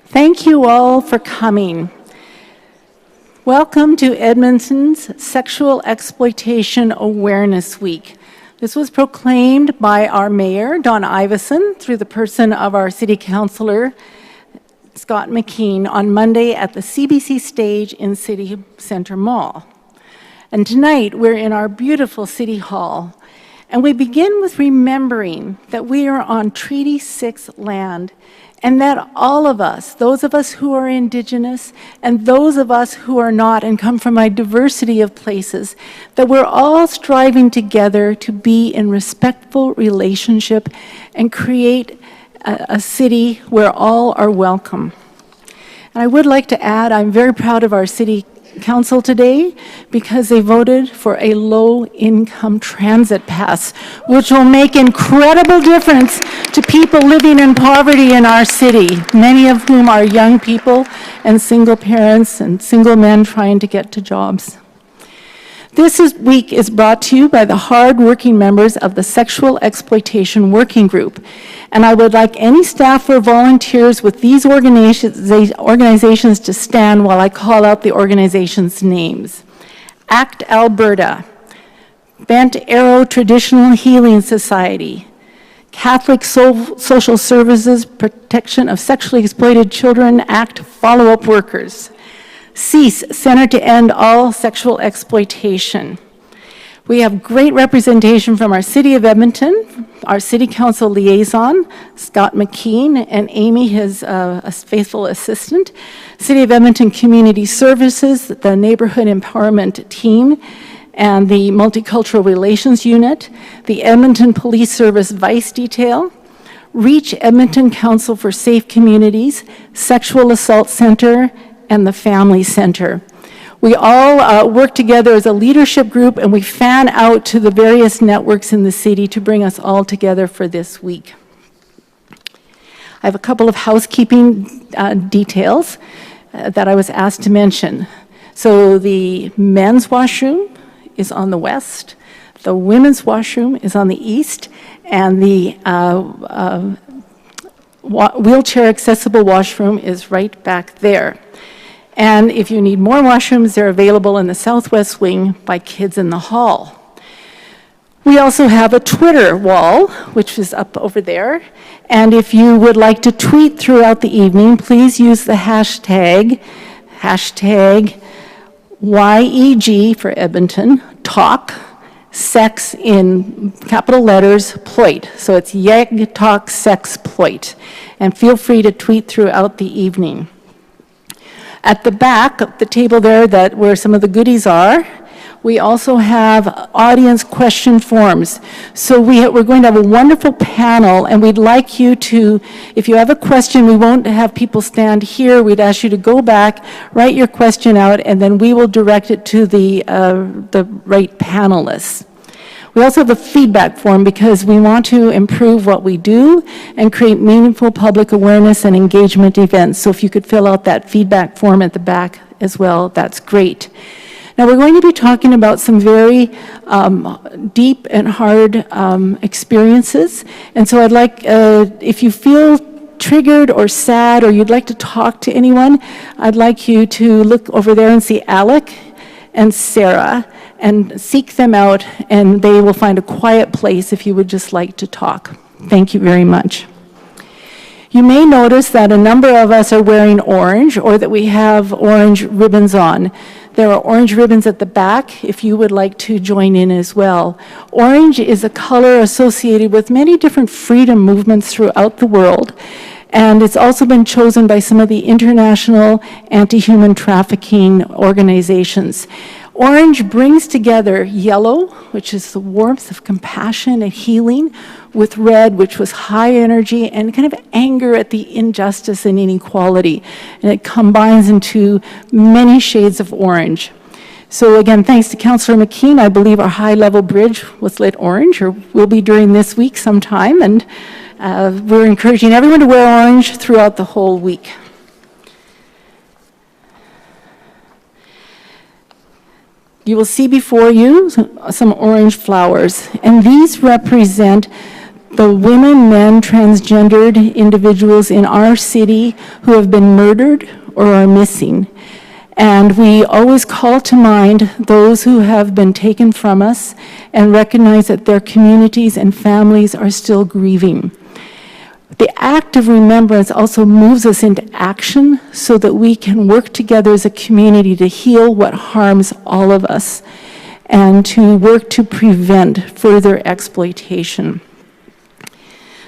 Thank you all for coming. Welcome to Edmonton's Sexual Exploitation Awareness Week. This was proclaimed by our mayor, Don Iveson, through the person of our city councillor, Scott McKean, on Monday at the CBC stage in City Centre Mall. And tonight we're in our beautiful City Hall, and we begin with remembering that we are on Treaty 6 land, and that all of us, those of us who are Indigenous and those of us who are not and come from a diversity of places, that we're all striving together to be in respectful relationship and create a city where all are welcome. And I would like to add, I'm very proud of our city council today because they voted for a low-income transit pass, which will make incredible difference to people living in poverty in our city, many of whom are young people and single parents and single men trying to get to jobs. This week is brought to you by the hard-working members of the Sexual Exploitation Working Group, and I would like any staff or volunteers with these organizations to stand while I call out the organizations' names. ACT Alberta, Bent Arrow Traditional Healing Society, Catholic Social Services Protection of Sexually Exploited Children ACT Follow-Up Workers, CEASE, Center to End All Sexual Exploitation. We have great representation from our City of Edmonton, our City Council liaison, Scott McKean, and Amy, his faithful assistant, City of Edmonton Community Services, the Neighborhood Empowerment Team, and the Multicultural Relations Unit, the Edmonton Police Service Vice Detail, Reach Edmonton Council for Safe Communities, Sexual Assault Center, and the Family Center. We all work together as a leadership group, and we fan out to the various networks in the city to bring us all together for this week. I have a couple of housekeeping details that I was asked to mention. So the men's washroom is on the west, the women's washroom is on the east, and the wheelchair accessible washroom is right back there. And if you need more washrooms, they're available in the southwest wing by Kids in the Hall. We also have a Twitter wall, which is up over there. And if you would like to tweet throughout the evening, please use the hashtag YEG for Edmonton, talk, sex in capital letters, ploit. So it's YEG talk sex ploit. And feel free to tweet throughout the evening. At the back of the table there, where some of the goodies are, we also have audience question forms. So we're going to have a wonderful panel, and we'd like you to, if you have a question, we won't have people stand here. We'd ask you to go back, write your question out, and then we will direct it to the right panelists. We also have a feedback form because we want to improve what we do and create meaningful public awareness and engagement events. So if you could fill out that feedback form at the back as well, that's great. Now we're going to be talking about some very deep and hard experiences. And so I'd like, if you feel triggered or sad or you'd like to talk to anyone, I'd like you to look over there and see Alec and Sarah, and seek them out, and they will find a quiet place if you would just like to talk. Thank you very much. You may notice that a number of us are wearing orange, or that we have orange ribbons on. There are orange ribbons at the back if you would like to join in as well. Orange is a color associated with many different freedom movements throughout the world, and it's also been chosen by some of the international anti-human trafficking organizations. Orange brings together yellow, which is the warmth of compassion and healing, with red, which was high energy and kind of anger at the injustice and inequality. And it combines into many shades of orange. So again, thanks to Councillor McKean, I believe our high-level bridge was lit orange, or will be during this week sometime. And we're encouraging everyone to wear orange throughout the whole week. You will see before you some orange flowers, and these represent the women, men, transgendered individuals in our city who have been murdered or are missing. And we always call to mind those who have been taken from us and recognize that their communities and families are still grieving. The act of remembrance also moves us into action so that we can work together as a community to heal what harms all of us and to work to prevent further exploitation.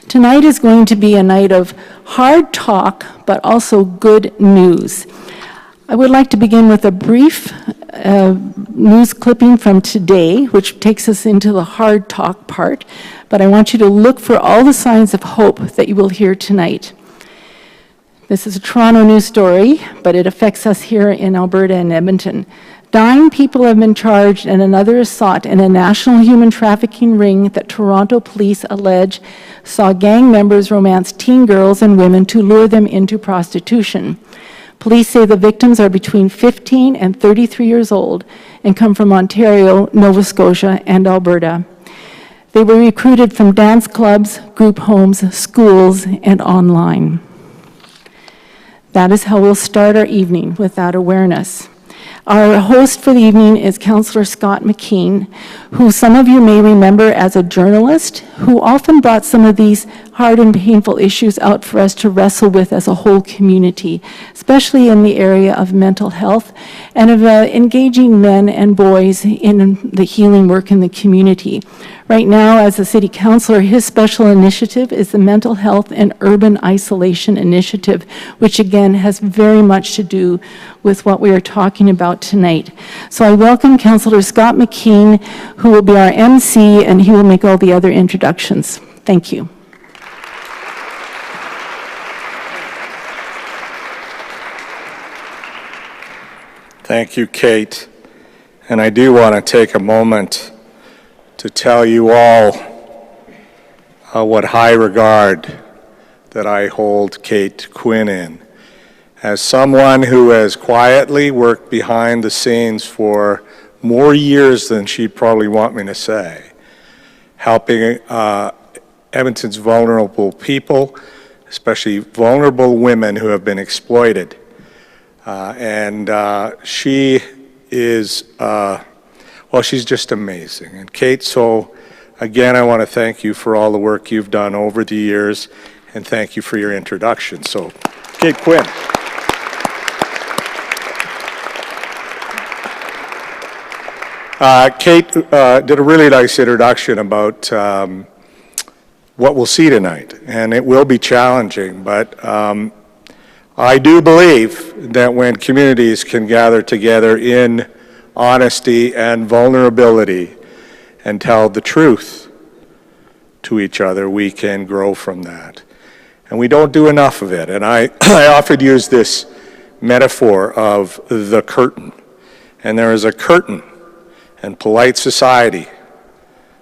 Tonight is going to be a night of hard talk, but also good news. I would like to begin with a brief news clipping from today, which takes us into the hard talk part, but I want you to look for all the signs of hope that you will hear tonight. This is a Toronto news story, but it affects us here in Alberta and Edmonton. 9 people have been charged and another is sought in a national human trafficking ring that Toronto police allege saw gang members romance teen girls and women to lure them into prostitution. Police say the victims are between 15 and 33 years old and come from Ontario, Nova Scotia, and Alberta. They were recruited from dance clubs, group homes, schools, and online. That is how we'll start our evening, with that awareness. Our host for the evening is Councillor Scott McKean, who some of you may remember as a journalist who often brought some of these hard and painful issues out for us to wrestle with as a whole community, especially in the area of mental health and of engaging men and boys in the healing work in the community. Right now, as a city councillor, his special initiative is the Mental Health and Urban Isolation Initiative, which again has very much to do with what we are talking about tonight. So I welcome Councillor Scott McKean, who will be our MC, and he will make all the other introductions. Thank you. Thank you, Kate. And I do want to take a moment to tell you all what high regard that I hold Kate Quinn in. As someone who has quietly worked behind the scenes for more years than she'd probably want me to say, helping Edmonton's vulnerable people, especially vulnerable women who have been exploited. She is, well, she's just amazing. And Kate, so again, I want to thank you for all the work you've done over the years, and thank you for your introduction. So, Kate Quinn. Kate did a really nice introduction about what we'll see tonight, and it will be challenging, but I do believe that when communities can gather together in honesty and vulnerability and tell the truth to each other, we can grow from that. And we don't do enough of it. And I often use this metaphor of the curtain. And there is a curtain, and polite society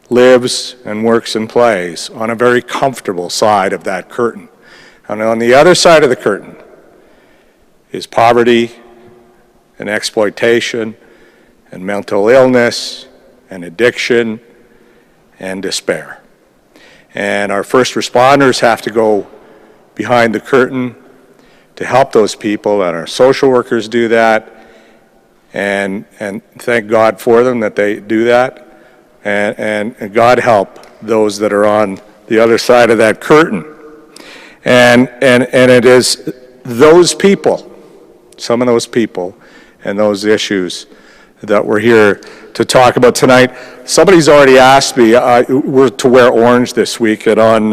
lives and works and plays on a very comfortable side of that curtain. And on the other side of the curtain is poverty and exploitation and mental illness and addiction and despair. And our first responders have to go behind the curtain to help those people, and our social workers do that, and thank God for them that they do that, and God help those that are on the other side of that curtain. And it is those people, some of those people and those issues that we're here to talk about tonight. Somebody's already asked me, we're to wear orange this week, and on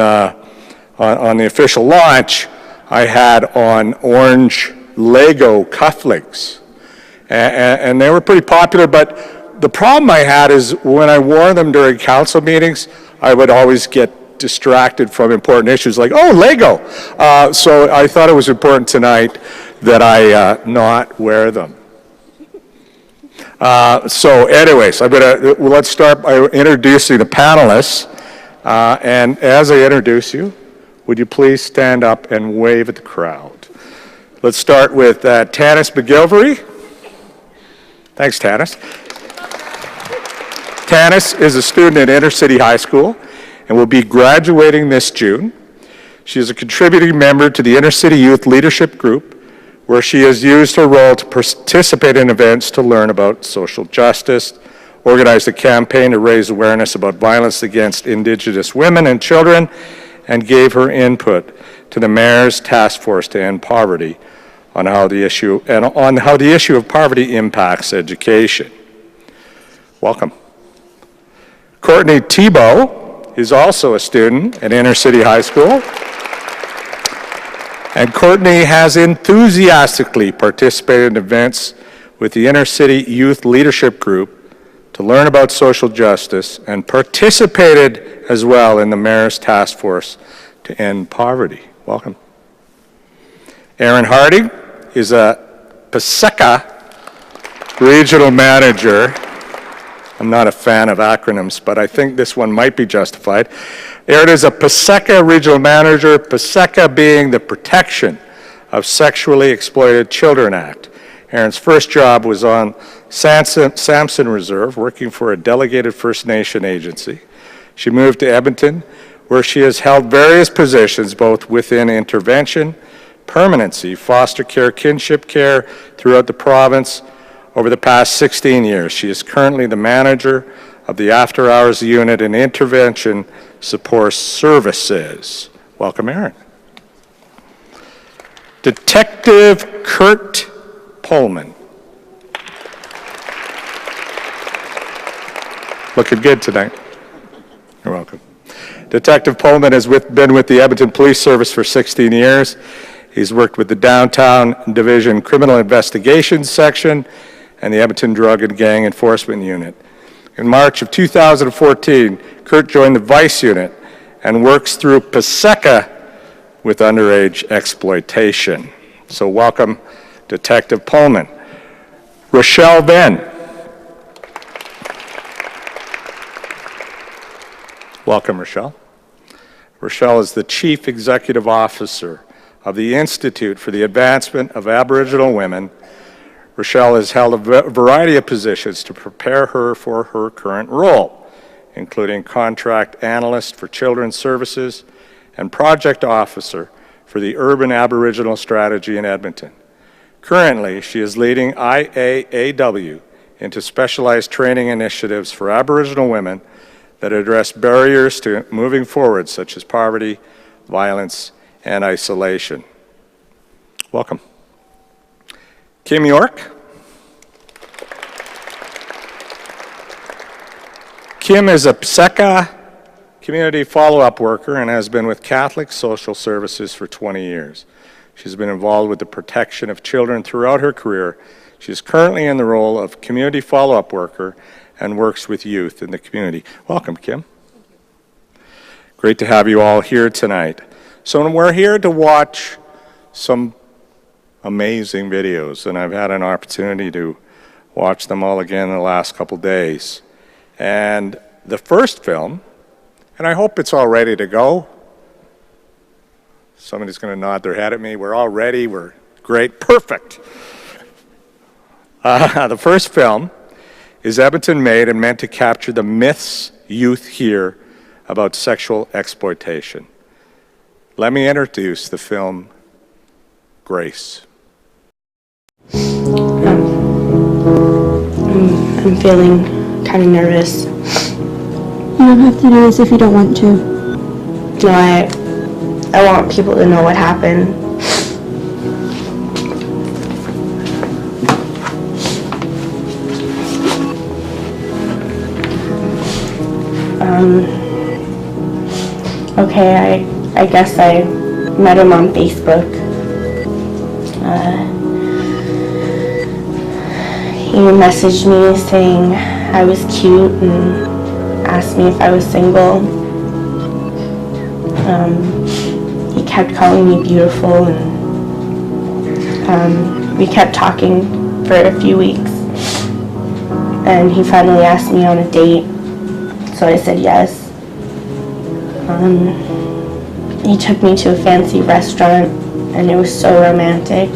the official launch, I had on orange Lego cufflinks, and they were pretty popular, but the problem I had is when I wore them during council meetings, I would always get distracted from important issues like, oh, Lego. So I thought it was important tonight that I not wear them. So anyways, let's start by introducing the panelists. And as I introduce you, would you please stand up and wave at the crowd? Let's start with Tanis McGilvery. Thanks, Tanis. Tanis is a student at Inner City High School and will be graduating this June. She is a contributing member to the Inner City Youth Leadership Group, where she has used her role to participate in events to learn about social justice, organized a campaign to raise awareness about violence against Indigenous women and children, and gave her input to the Mayor's Task Force to End Poverty on how the issue of poverty impacts education. Welcome. Courtney Thibault is also a student at Inner City High School. And Courtney has enthusiastically participated in events with the Inner City Youth Leadership Group to learn about social justice and participated as well in the Mayor's Task Force to End Poverty. Welcome. Aaron Harding is a PSECA Regional Manager. I'm not a fan of acronyms, but I think this one might be justified. Aaron is a PSECA Regional Manager, PSECA being the Protection of Sexually Exploited Children Act. Aaron's first job was on Samson Reserve, working for a delegated First Nation agency. She moved to Edmonton, where she has held various positions both within intervention, permanency, foster care, kinship care throughout the province over the past 16 years. She is currently the manager of the After Hours Unit in Intervention Support Services. Welcome, Aaron. Detective Kurt Pullman. Looking good tonight. You're welcome. Detective Pullman has been with the Edmonton Police Service for 16 years. He's worked with the Downtown Division Criminal Investigations Section and the Edmonton Drug and Gang Enforcement Unit. In March of 2014, Kurt joined the Vice Unit and works through PSECA with underage exploitation. So welcome, Detective Pullman. Rochelle Venn. Welcome, Rochelle. Rochelle is the Chief Executive Officer of the Institute for the Advancement of Aboriginal Women. Rochelle has held a variety of positions to prepare her for her current role, including contract analyst for Children's Services and project officer for the Urban Aboriginal Strategy in Edmonton. Currently, she is leading IAAW into specialized training initiatives for Aboriginal women that address barriers to moving forward, such as poverty, violence, and isolation. Welcome. Kim York. Kim is a PSECA community follow-up worker and has been with Catholic Social Services for 20 years. She's been involved with the protection of children throughout her career. She is currently in the role of community follow-up worker and works with youth in the community. Welcome, Kim. Great to have you all here tonight. So we're here to watch some amazing videos, and I've had an opportunity to watch them all again in the last couple days. And the first film, and I hope it's all ready to go. Somebody's going to nod their head at me. We're all ready. We're great. Perfect. The first film is Edmonton made and meant to capture the myths youth hear about sexual exploitation. Let me introduce the film Grace. I'm feeling kind of nervous. You don't have to do this if you don't want to. No, I want people to know what happened. Okay, I guess I met him on Facebook. He messaged me saying I was cute and asked me if I was single. He kept calling me beautiful, and we kept talking for a few weeks. And he finally asked me on a date, so I said yes. He took me to a fancy restaurant, and it was so romantic.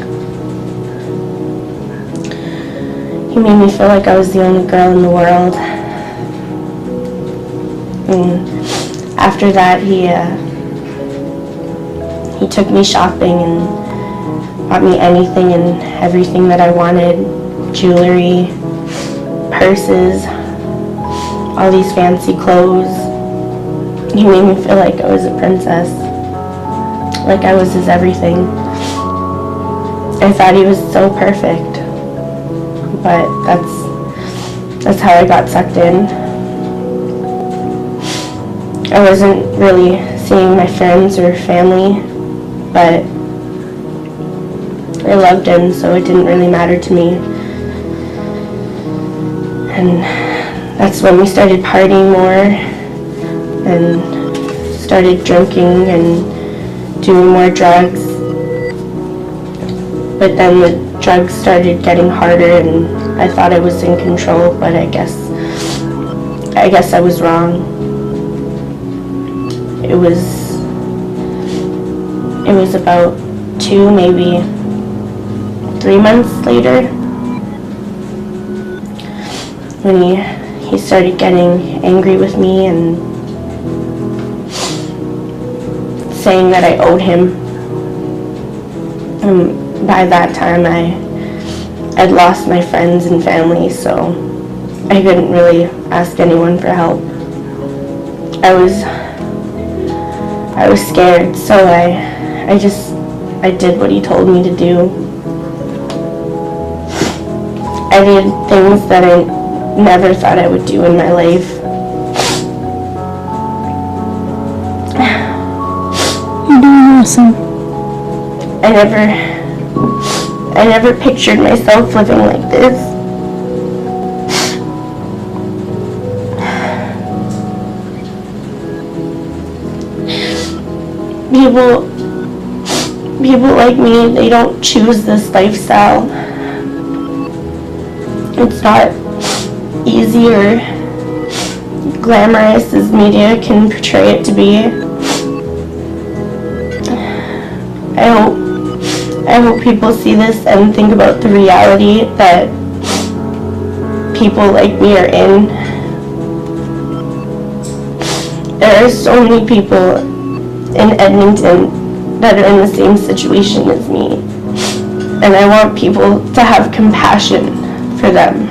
He made me feel like I was the only girl in the world. And After that, he took me shopping and bought me anything and everything that I wanted. Jewelry, purses, all these fancy clothes. He made me feel like I was a princess, like I was his everything. I thought he was so perfect, but that's how I got sucked in. I wasn't really seeing my friends or family, but I loved him, so it didn't really matter to me. And that's when we started partying more and started drinking and doing more drugs. But then the drugs started getting harder and I thought I was in control, but I guess I was wrong. It was about 2, maybe 3 months later when he started getting angry with me and saying that I owed him. And by that time I'd lost my friends and family, so I couldn't really ask anyone for help. I was scared, so I did what he told me to do. I did things that I never thought I would do in my life. You're doing awesome. I never pictured myself living like this. People like me, they don't choose this lifestyle. It's not easy or glamorous as media can portray it to be. I hope people see this and think about the reality that people like me are in. There are so many people in Edmonton that are in the same situation as me, and I want people to have compassion for them.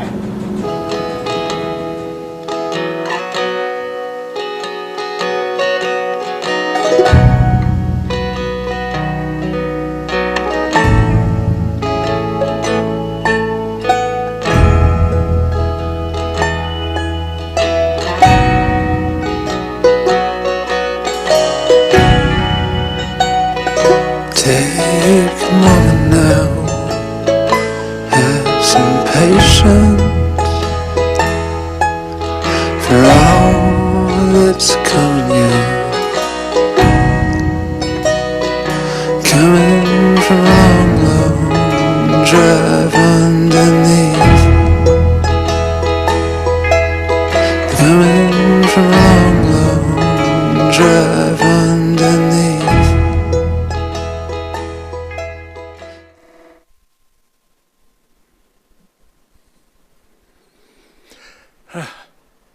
Take a moment now, have some patience for all that's coming you. Coming from long, long drive underneath. Coming from long, long drive underneath.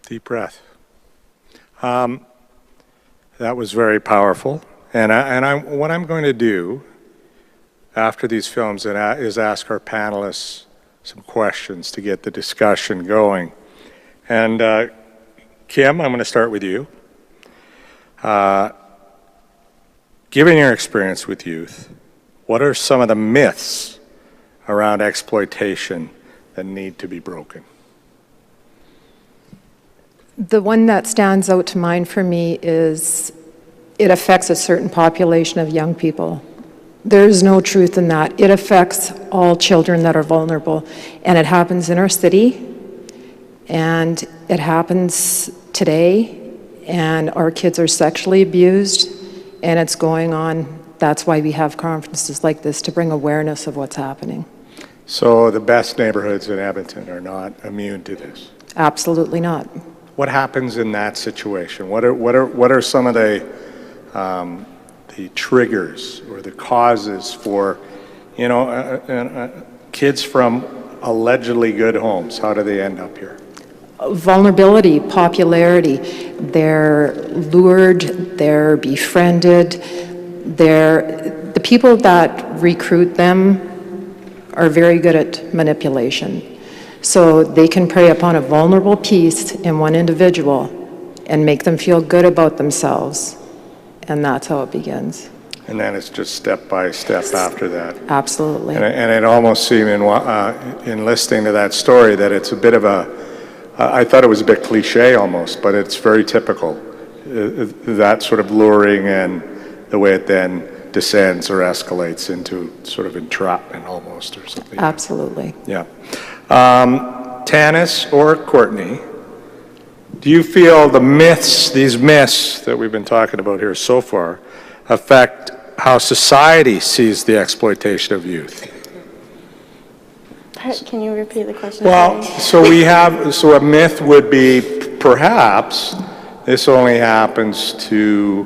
Deep breath. That was very powerful. And what I'm going to do after these films is ask our panelists some questions to get the discussion going. And Kim, I'm going to start with you. Given your experience with youth, what are some of the myths around exploitation that need to be broken? The one that stands out to mind for me is it affects a certain population of young people. There's no truth in that. It affects all children that are vulnerable, and it happens in our city, and it happens today, and our kids are sexually abused, and it's going on. That's why we have conferences like this, to bring awareness of what's happening. So the best neighborhoods in Edmonton are not immune to this? Absolutely not. What happens in that situation? What are some of the triggers or the causes for, kids from allegedly good homes? How do they end up here? vulnerability, popularity. They're lured, they're befriended, the people that recruit them are very good at manipulation. So they can prey upon a vulnerable piece in one individual and make them feel good about themselves. And that's how it begins. And then it's just step by step after that. Absolutely. And it almost seemed in listening to that story that it's a bit of I thought it was a bit cliche almost, but it's very typical. That sort of luring and the way it then descends or escalates into sort of entrapment almost or something. Absolutely. Yeah. Tanis or Courtney, do you feel these myths that we've been talking about here so far affect how society sees the exploitation of youth? Can you repeat the question? Well, so a myth would be perhaps this only happens to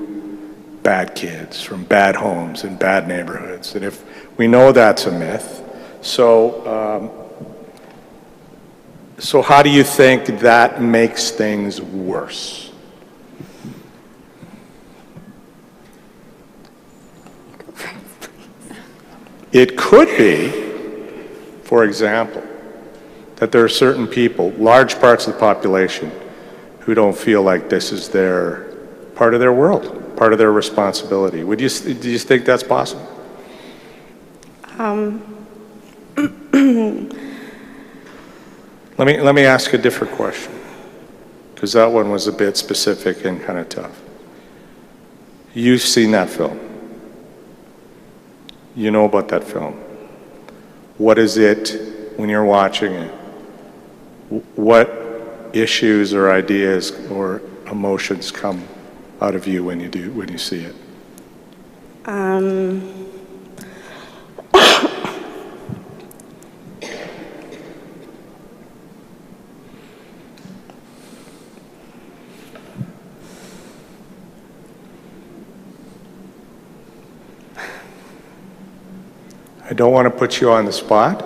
bad kids from bad homes and bad neighborhoods. And if we know that's a myth, so how do you think that makes things worse? It could be, for example, that there are certain people, large parts of the population, who don't feel like this is their part of their world, part of their responsibility. Do you think that's possible? Let me ask a different question, because that one was a bit specific and kind of tough. You've seen that film. You know about that film. What is it when you're watching it? What issues or ideas or emotions come out of you when you see it? I don't want to put you on the spot,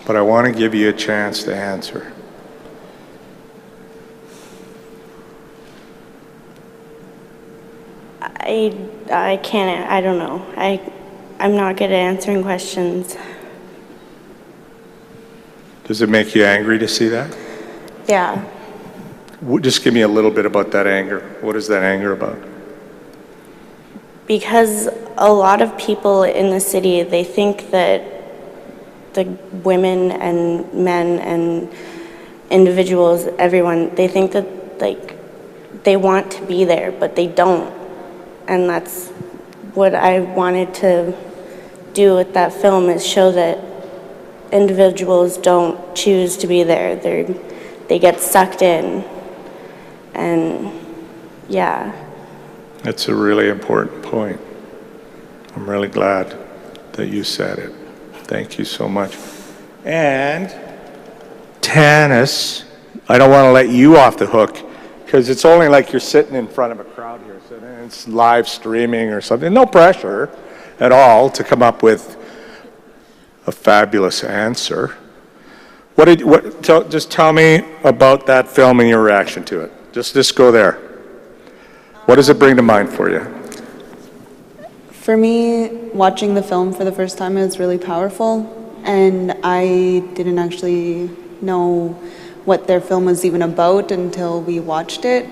but I want to give you a chance to answer. I can't, I don't know. I'm not good at answering questions. Does it make you angry to see that? Yeah. Just give me a little bit about that anger. What is that anger about? Because a lot of people in the city, they think that the women and men and individuals, everyone, they think that they want to be there, but they don't. And that's what I wanted to do with that film, is show that individuals don't choose to be there. They get sucked in. And yeah. That's a really important point. I'm really glad that you said it. Thank you so much. And Tanis, I don't want to let you off the hook, because it's only like you're sitting in front of a crowd here, so it's live streaming or something. No pressure at all to come up with a fabulous answer. Just tell me about that film and your reaction to it. Just go there. What does it bring to mind for you? For me, watching the film for the first time is really powerful, and I didn't actually know what their film was even about until we watched it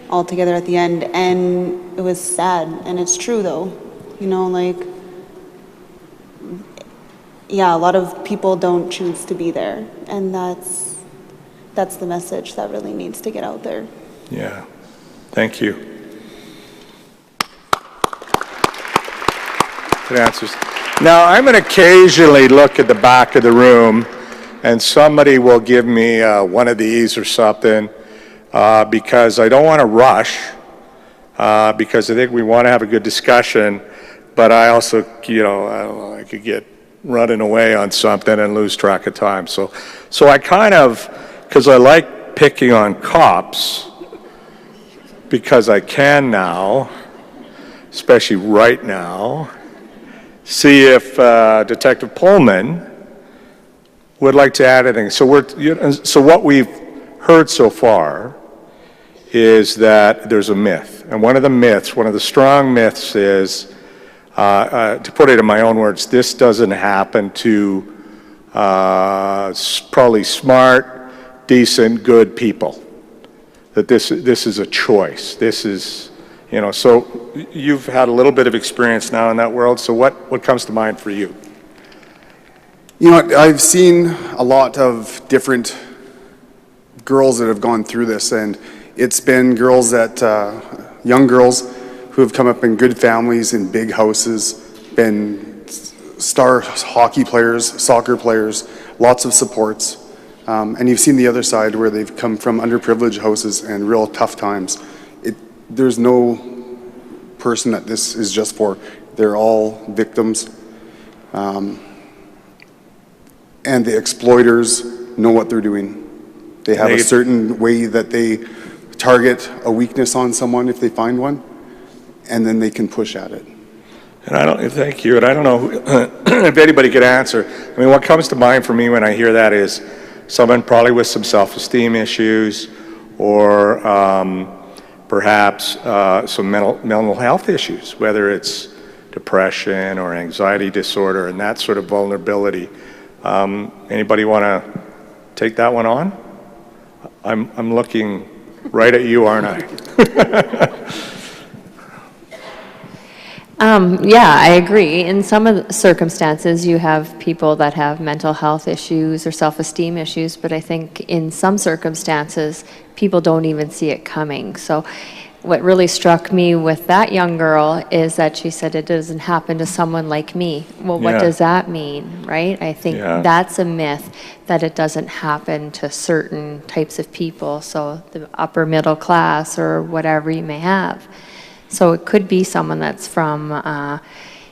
all together at the end, and it was sad, and it's true though. You know, yeah, a lot of people don't choose to be there, and that's the message that really needs to get out there. Yeah, thank you. Good answers. Now, I'm going to occasionally look at the back of the room, and somebody will give me one of these or something, because I don't want to rush, because I think we want to have a good discussion, but I also, I could get running away on something and lose track of time. So I kind of, because I like picking on cops, because I can now, especially right now, see if Detective Pullman would like to add anything. So what we've heard so far is that there's a myth. And one of the strong myths is, to put it in my own words, this doesn't happen to probably smart, decent, good people. That this is a choice. This is, so you've had a little bit of experience now in that world, so what comes to mind for you? I've seen a lot of different girls that have gone through this, and it's been girls that, young girls who have come up in good families, in big houses, been star hockey players, soccer players, lots of supports. And you've seen the other side where they've come from underprivileged houses and real tough times. There's no person that this is just for. They're all victims. And the exploiters know what they're doing. They have a certain way that they target a weakness on someone if they find one, and then they can push at it. And thank you. And I don't know if anybody could answer. I mean, what comes to mind for me when I hear that is someone probably with some self-esteem issues, or perhaps some mental health issues, whether it's depression or anxiety disorder and that sort of vulnerability. Anybody want to take that one on? I'm looking right at you, aren't I? Yeah, I agree. In some of the circumstances, you have people that have mental health issues or self-esteem issues, but I think in some circumstances, people don't even see it coming. So what really struck me with that young girl is that she said it doesn't happen to someone like me. Well, what does that mean, right? I think that's a myth, that it doesn't happen to certain types of people, so the upper middle class or whatever you may have. So it could be someone that's from, a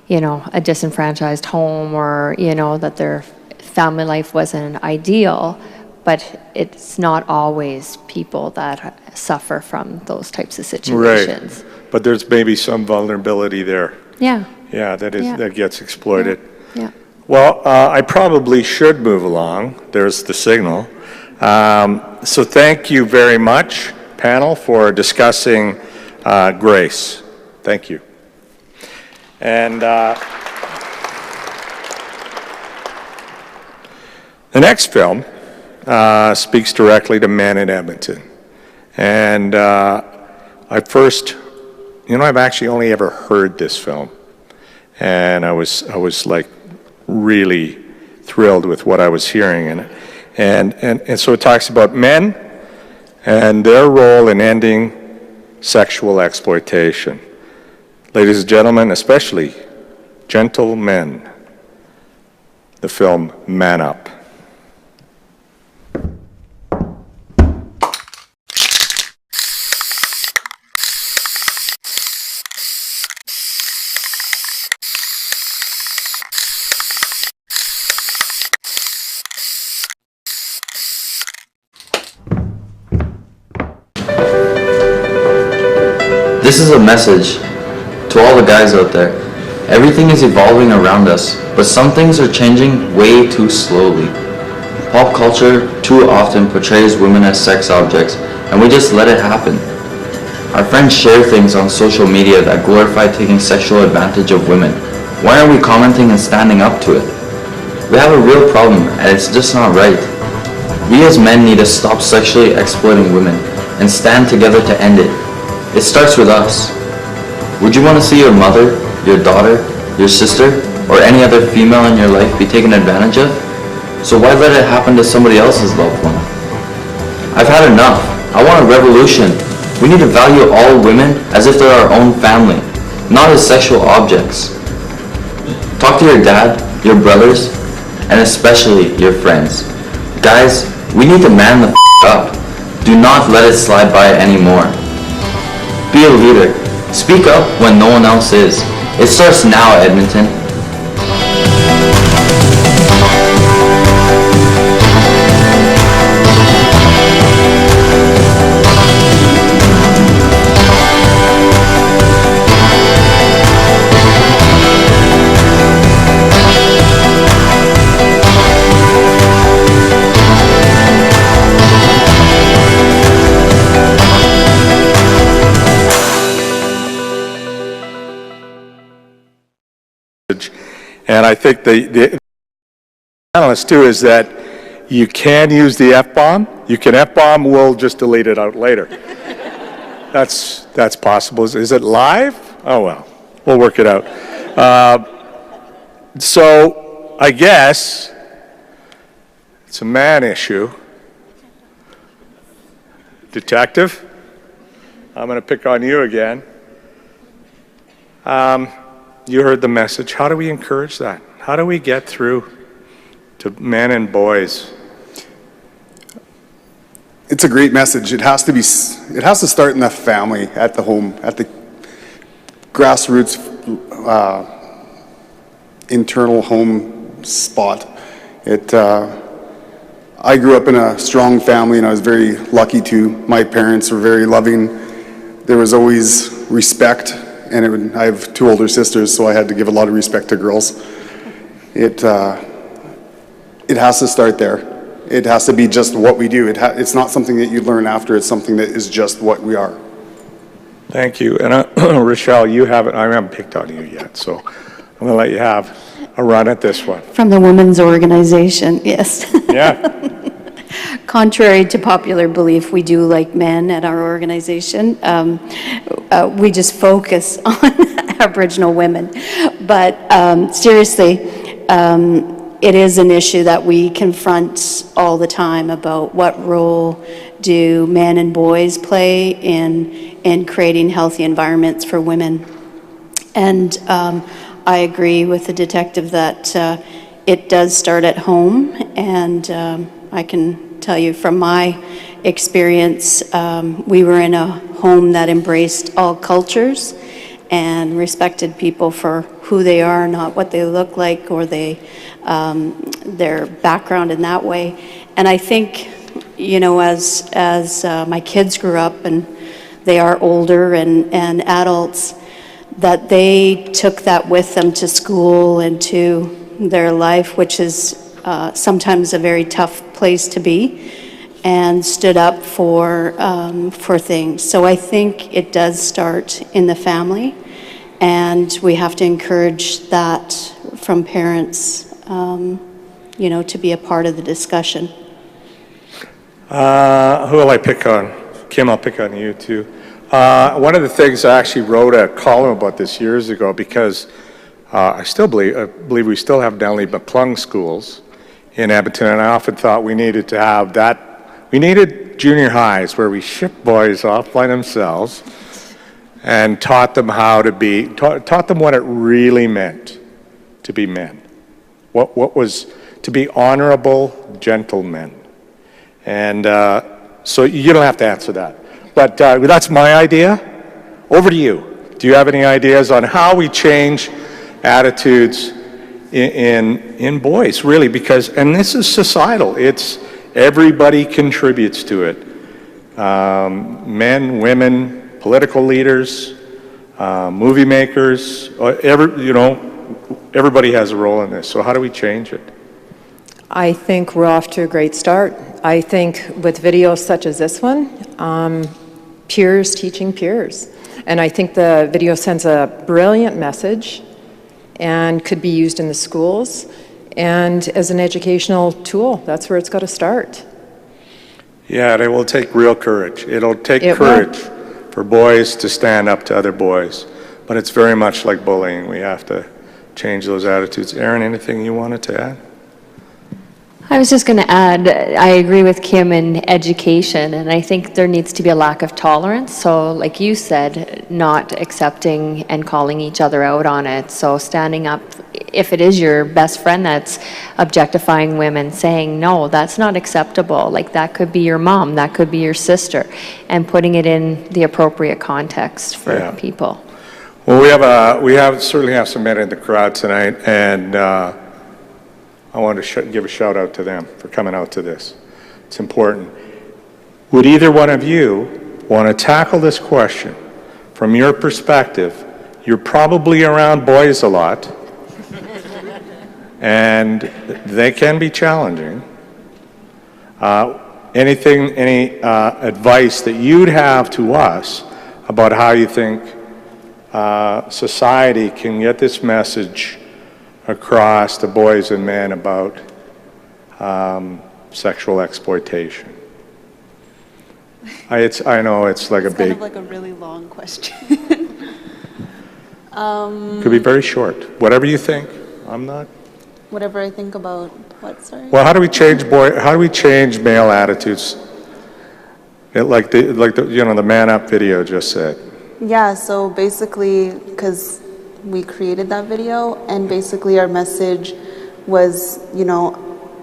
disenfranchised home, or, that their family life wasn't ideal, but it's not always people that suffer from those types of situations. Right. But there's maybe some vulnerability there. Yeah. Yeah, that gets exploited. Yeah. Well, I probably should move along. There's the signal. So thank you very much, panel, for discussing grace. Thank you. And the next film speaks directly to men in Edmonton. And I've actually only ever heard this film. And I was like really thrilled with what I was hearing in it. And so it talks about men and their role in ending sexual exploitation. Ladies and gentlemen, especially gentlemen, the film Man Up. This is a message to all the guys out there. Everything is evolving around us, but some things are changing way too slowly. Pop culture too often portrays women as sex objects, and we just let it happen. Our friends share things on social media that glorify taking sexual advantage of women. Why aren't we commenting and standing up to it? We have a real problem, and it's just not right. We as men need to stop sexually exploiting women and stand together to end it. It starts with us. Would you want to see your mother, your daughter, your sister, or any other female in your life be taken advantage of? So why let it happen to somebody else's loved one? I've had enough. I want a revolution. We need to value all women as if they're our own family, not as sexual objects. Talk to your dad, your brothers, and especially your friends. Guys, we need to man the up. Do not let it slide by anymore. Be a leader. Speak up when no one else is. It starts now, Edmonton. And I think the analyst too is that you can use the F-bomb. You can F-bomb, we'll just delete it out later. That's possible. Is it live? Oh well, we'll work it out. So I guess it's a man issue. Detective, I'm going to pick on you again. You heard the message. How do we encourage that? How do we get through to men and boys? It's a great message. It has to start in the family, at the home, at the grassroots, internal home spot. I grew up in a strong family, and I was very lucky to. My parents were very loving. There was always respect, and I have two older sisters, so I had to give a lot of respect to girls. It has to start there. It has to be just what we do. It's not something that you learn after. It's something that is just what we are. Thank you. And Rochelle, I haven't picked on you yet, so I'm going to let you have a run at this one. From the women's organization, yes. Yeah. Contrary to popular belief, we do like men at our organization. We just focus on Aboriginal women. But seriously, it is an issue that we confront all the time about what role do men and boys play in creating healthy environments for women. And I agree with the detective that it does start at home, and I can tell you from my experience, we were in a home that embraced all cultures and respected people for who they are, not what they look like or their background in that way. And I think, you know, as my kids grew up and they are older and adults, that they took that with them to school and to their life, which is sometimes a very tough place to be, and stood up for things. So I think it does start in the family, and we have to encourage that from parents, you know, to be a part of the discussion. Who will I pick on? Kim, I'll pick on you too. One of the things I actually wrote a column about this years ago, because I believe we still have Nellie McClung schools in Edmonton, and I often thought we needed to have that. We needed junior highs where we shipped boys off by themselves and taught them how to be, taught them what it really meant to be men. What was to be honorable gentlemen. And so you don't have to answer that. But that's my idea. Over to you. Do you have any ideas on how we change attitudes in boys, really? Because, and this is societal, it's everybody contributes to it. Men, women, political leaders, movie makers, everybody has a role in this. So how do we change it? I think we're off to a great start. I think with videos such as this one, peers teaching peers. And I think the video sends a brilliant message and could be used in the schools and as an educational tool. That's where it's got to start. Yeah, and it will take real courage. It'll take courage for boys to stand up to other boys. But it's very much like bullying. We have to change those attitudes. Erin, anything you wanted to add? I was just going to add, I agree with Kim in education, and I think there needs to be a lack of tolerance. So like you said, not accepting and calling each other out on it. So standing up, if it is your best friend that's objectifying women, saying, no, that's not acceptable. Like that could be your mom, that could be your sister, and putting it in the appropriate context for people. Well, we certainly have some men in the crowd tonight, and I want to give a shout out to them for coming out to this. It's important. Would either one of you want to tackle this question from your perspective? You're probably around boys a lot, and they can be challenging. Any advice that you'd have to us about how you think society can get this message across to boys and men about sexual exploitation? I know it's like It's a kind big, of like a really long question. could be very short. Whatever you think. I'm not. Whatever I think about what, sorry? Well, how do we change male attitudes? Like the Man Up video just said. Yeah, so basically, because we created that video, and basically our message was,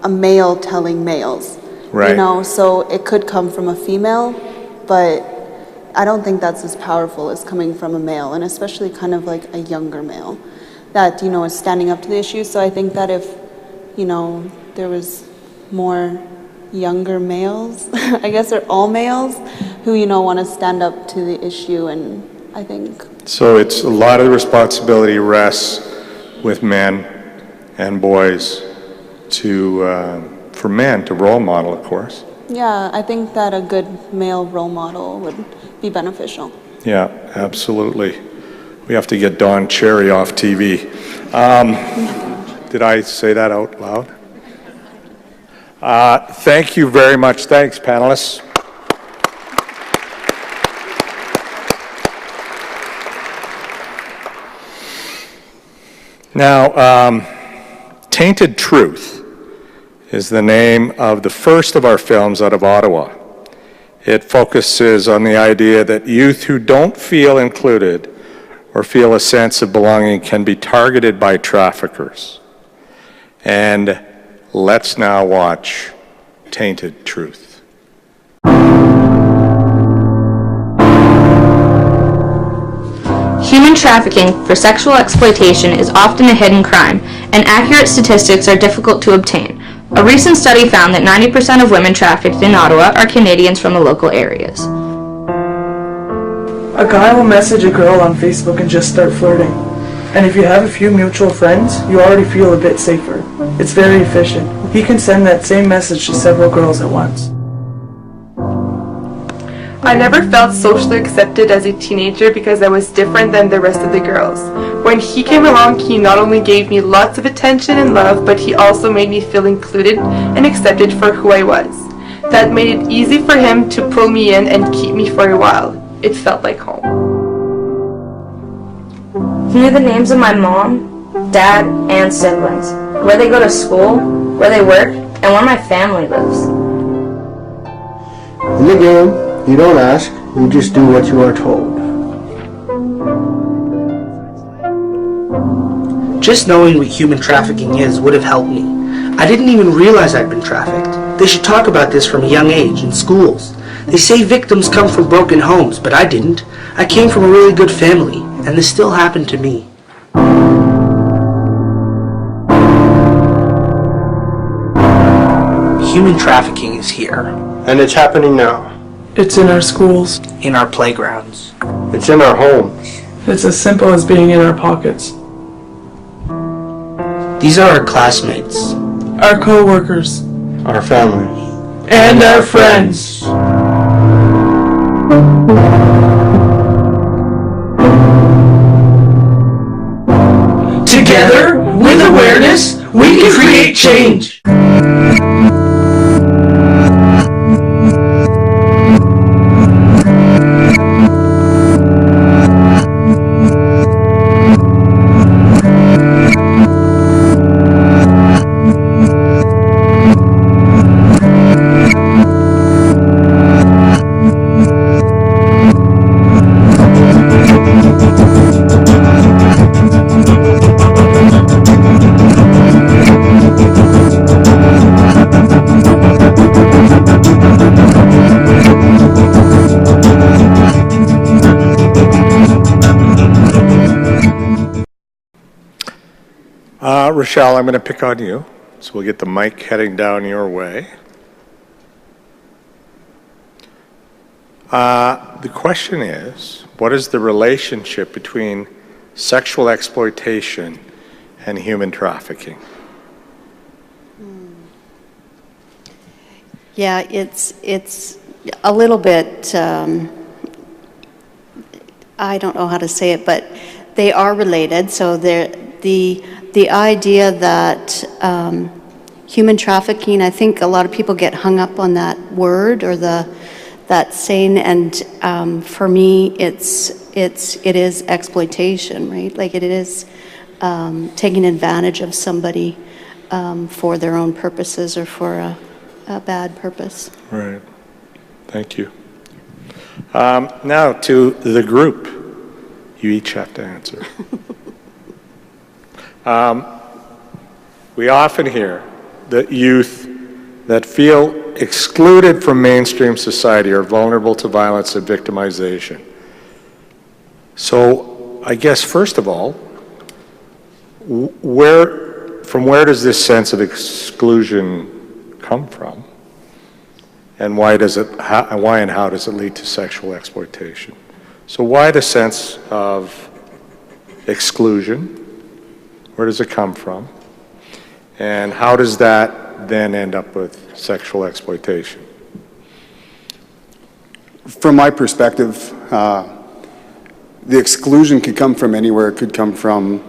a male telling males. Right. So it could come from a female, but I don't think that's as powerful as coming from a male, and especially kind of like a younger male that, is standing up to the issue. So I think that if, there was more younger males, I guess they're all males, who, want to stand up to the issue, and I think... So it's a lot of the responsibility rests with men and boys for men to role model, of course. Yeah, I think that a good male role model would be beneficial. Yeah, absolutely. We have to get Don Cherry off TV. Did I say that out loud? Thank you very much. Thanks, panelists. Now, Tainted Truth is the name of the first of our films out of Ottawa. It focuses on the idea that youth who don't feel included or feel a sense of belonging can be targeted by traffickers. And let's now watch Tainted Truth. Human trafficking for sexual exploitation is often a hidden crime, and accurate statistics are difficult to obtain. A recent study found that 90% of women trafficked in Ottawa are Canadians from the local areas. A guy will message a girl on Facebook and just start flirting. And if you have a few mutual friends, you already feel a bit safer. It's very efficient. He can send that same message to several girls at once. I never felt socially accepted as a teenager because I was different than the rest of the girls. When he came along, he not only gave me lots of attention and love, but he also made me feel included and accepted for who I was. That made it easy for him to pull me in and keep me for a while. It felt like home. He knew the names of my mom, dad, and siblings, where they go to school, where they work, and where my family lives. In the game, you don't ask, you just do what you are told. Just knowing what human trafficking is would have helped me. I didn't even realize I'd been trafficked. They should talk about this from a young age in schools. They say victims come from broken homes, but I didn't. I came from a really good family, and this still happened to me. Human trafficking is here. And it's happening now. It's in our schools. In our playgrounds. It's in our homes. It's as simple as being in our pockets. These are our classmates. Our co-workers. Our families. And our friends. Together, with awareness, we can create change. Rochelle, I'm going to pick on you, so we'll get the mic heading down your way. The question is, what is the relationship between sexual exploitation and human trafficking? Yeah, it's a little bit, I don't know how to say it, but they are related. So the the idea that human trafficking, I think a lot of people get hung up on that word or that saying, and for me, it is exploitation, right? Like it is taking advantage of somebody for their own purposes or for a bad purpose. Right. Thank you. Now to the group. You each have to answer. We often hear that youth that feel excluded from mainstream society are vulnerable to violence and victimization. So I guess first of all, from where does this sense of exclusion come from? And why and how does it lead to sexual exploitation? So why the sense of exclusion? Where does it come from? And how does that then end up with sexual exploitation? From my perspective, the exclusion could come from anywhere. It could come from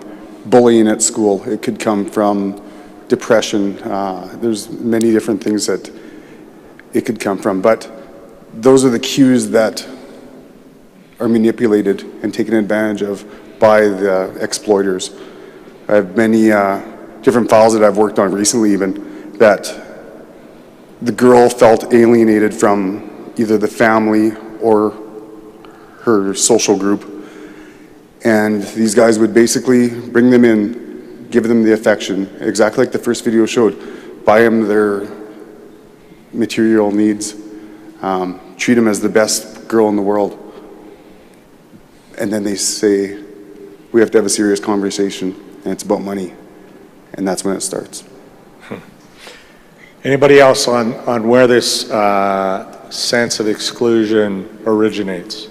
bullying at school. It could come from depression. There's many different things that it could come from. But those are the cues that are manipulated and taken advantage of by the exploiters. I have many different files that I've worked on recently even that the girl felt alienated from either the family or her social group. And these guys would basically bring them in, give them the affection, exactly like the first video showed, buy them their material needs, treat them as the best girl in the world. And then they say, we have to have a serious conversation, and it's about money. And that's when it starts. Anybody else on where this sense of exclusion originates?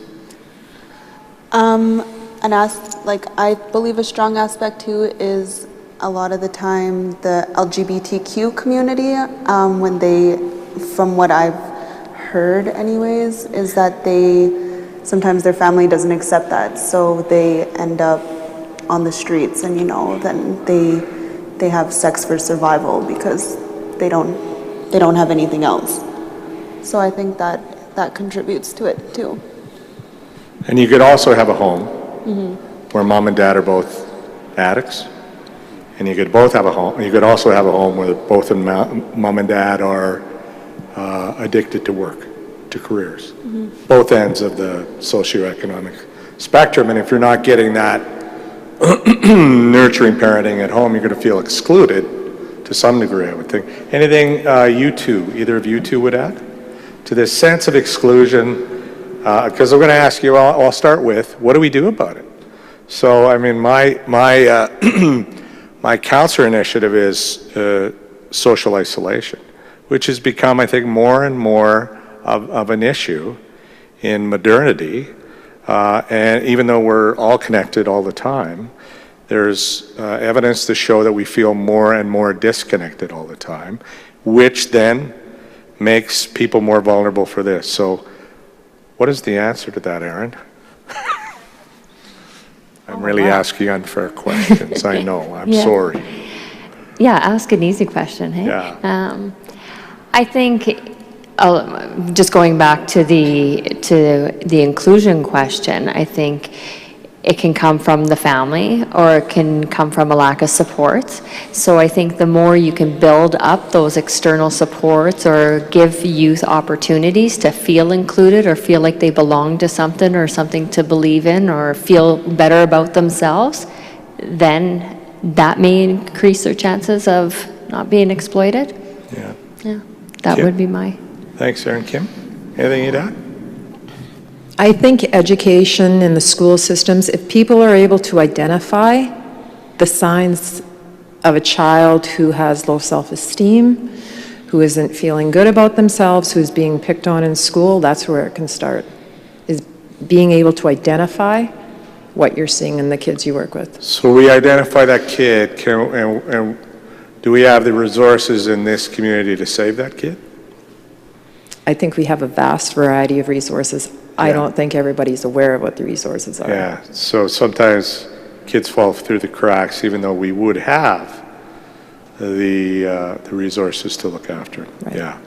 I believe a strong aspect too is a lot of the time the LGBTQ community, when they, from what I've heard anyways, is that sometimes their family doesn't accept that, so they end up on the streets, and then they have sex for survival because they don't have anything else. So I think that contributes to it too. And you could also have a home where mom and dad are both addicts, and you could also have a home where both mom and dad are addicted to work, to careers. Both ends of the socioeconomic spectrum, and if you're not getting that nurturing parenting at home, you're going to feel excluded to some degree, I would think. Anything either of you two would add to this sense of exclusion? Because I'm going to ask you, I'll start with, what do we do about it? So, I mean, my counselor initiative is social isolation, which has become, I think, more and more of an issue in modernity. And even though we're all connected all the time, there's evidence to show that we feel more and more disconnected all the time, which then makes people more vulnerable for this. So what is the answer to that, Erin? I'm really asking unfair questions. I know. I'm sorry. Yeah, ask an easy question, hey? Yeah. I think, just going back to the inclusion question, I think it can come from the family or it can come from a lack of support. So I think the more you can build up those external supports or give youth opportunities to feel included or feel like they belong to something or something to believe in or feel better about themselves, then that may increase their chances of not being exploited. Yeah, that would be my... Thanks, Erin. Kim, anything you'd add? I think education in the school systems, if people are able to identify the signs of a child who has low self-esteem, who isn't feeling good about themselves, who's being picked on in school, that's where it can start, is being able to identify what you're seeing in the kids you work with. So we identify that kid, and do we have the resources in this community to save that kid? I think we have a vast variety of resources. I don't think everybody's aware of what the resources are. Yeah, so sometimes kids fall through the cracks, even though we would have the resources to look after them. Right. Yeah.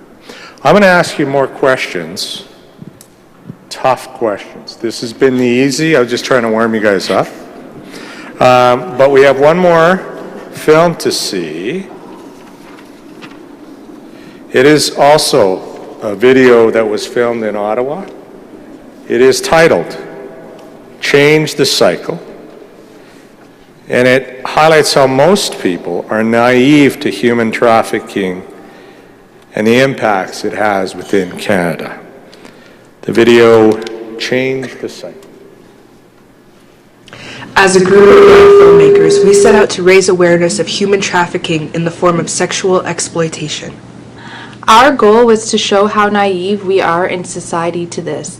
I'm going to ask you more questions, tough questions. This has been the easy. I was just trying to warm you guys up. But we have one more film to see. It is also a video that was filmed in Ottawa. It is titled Change the Cycle. And it highlights how most people are naive to human trafficking and the impacts it has within Canada. The video, Change the Cycle. As a group of young filmmakers, we set out to raise awareness of human trafficking in the form of sexual exploitation. Our goal was to show how naive we are in society to this.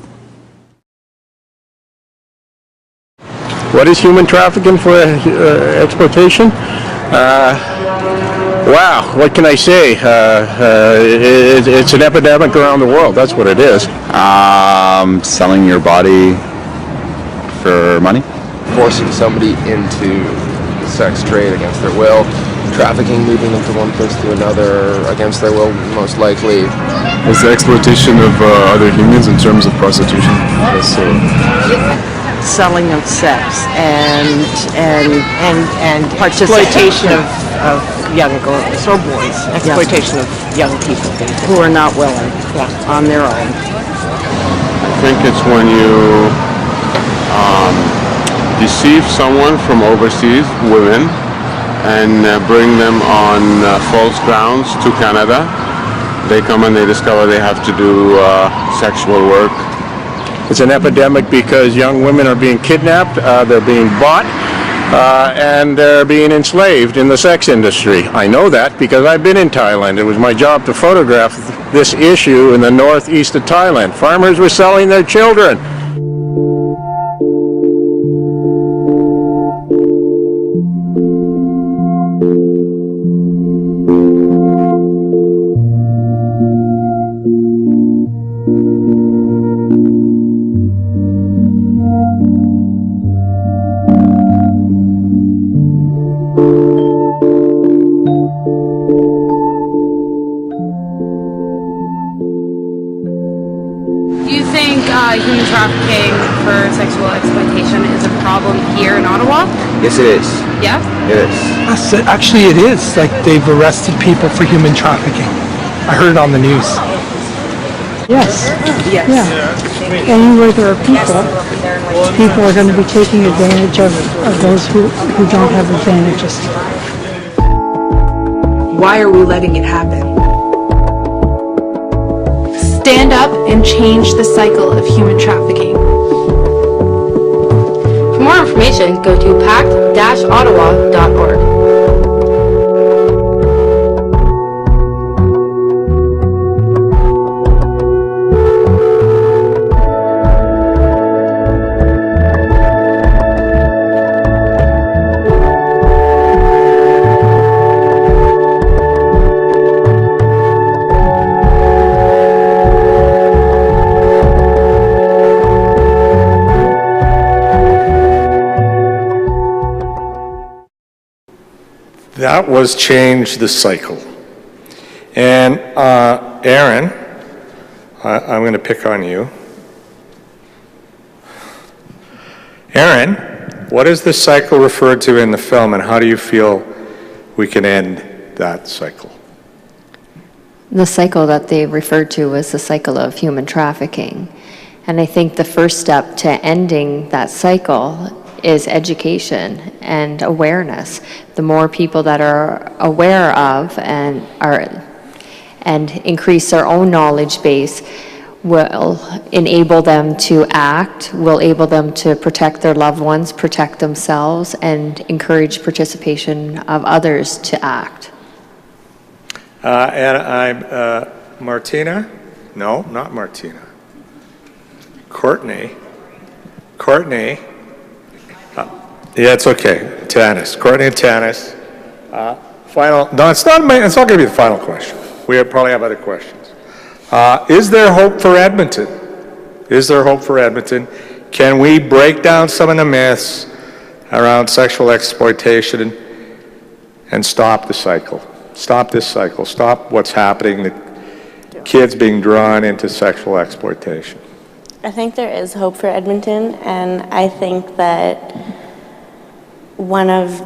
What is human trafficking for exploitation? Wow, what can I say? It's an epidemic around the world. That's what it is. Selling your body for money. Forcing somebody into the sex trade against their will. Trafficking, moving them from one place to another against their will, most likely. It's the exploitation of other humans in terms of prostitution. So. Selling of sex and participation of young girls or boys, exploitation of young people who are not willing on their own. I think it's when you deceive someone from overseas, women, and bring them on false grounds to Canada. They come and they discover they have to do sexual work. It's an epidemic because young women are being kidnapped, they're being bought, and they're being enslaved in the sex industry. I know that because I've been in Thailand. It was my job to photograph this issue in the northeast of Thailand. Farmers were selling their children. Human trafficking for sexual exploitation is a problem here in Ottawa? Yes, it is. Yeah? It is. Actually, it is. Like, they've arrested people for human trafficking. I heard it on the news. Yes. Yes. Yeah. Anywhere there are people are going to be taking advantage of those who don't have advantages. Why are we letting it happen? Stand up and change the cycle of human trafficking. For more information, go to pact-ottawa.org. That was Change the Cycle. And Aaron, I'm going to pick on you. Aaron, what is the cycle referred to in the film, and how do you feel we can end that cycle? The cycle that they referred to was the cycle of human trafficking. And I think the first step to ending that cycle is education and awareness. The more people that are aware of and increase their own knowledge base will enable them to act, will enable them to protect their loved ones, protect themselves, and encourage participation of others to act. And I'm Martina? No, not Martina. Courtney. Yeah, it's okay. Tanis. Courtney and Tanis. Final. No, it's not going to be the final question. We probably have other questions. Is there hope for Edmonton? Is there hope for Edmonton? Can we break down some of the myths around sexual exploitation and stop the cycle. Stop this cycle. Stop what's happening, the kids being drawn into sexual exploitation. I think there is hope for Edmonton, and I think that one of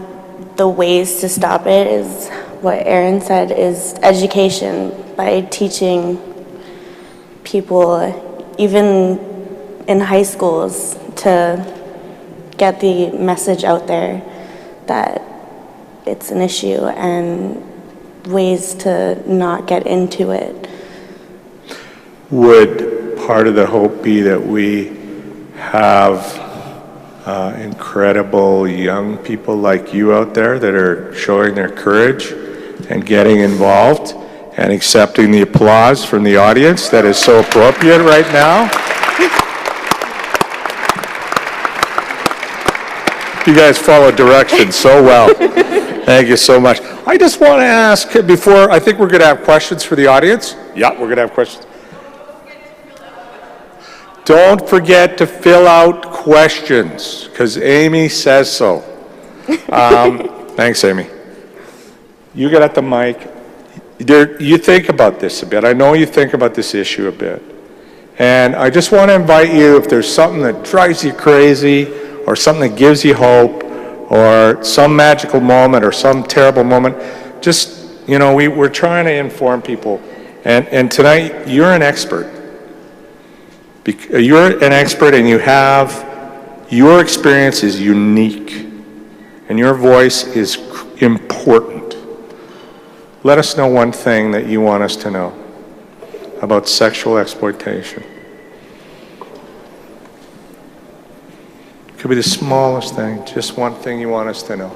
the ways to stop it is what Aaron said, is education, by teaching people, even in high schools, to get the message out there that it's an issue and ways to not get into it. Would part of the hope be that we have incredible young people like you out there that are showing their courage and getting involved and accepting the applause from the audience that is so appropriate right now? You guys follow directions so well. Thank you so much. I just want to ask before, I think we're going to have questions for the audience. Yeah, we're going to have questions. Don't forget to fill out questions, because Amy says so. Thanks, Amy. You get at the mic. You think about this a bit. I know you think about this issue a bit. And I just want to invite you, if there's something that drives you crazy, or something that gives you hope, or some magical moment, or some terrible moment, just, you know, we're trying to inform people. And tonight, you're an expert. You're an expert, and your experience is unique, and your voice is important. Let us know one thing that you want us to know about sexual exploitation. Could be the smallest thing, just one thing you want us to know.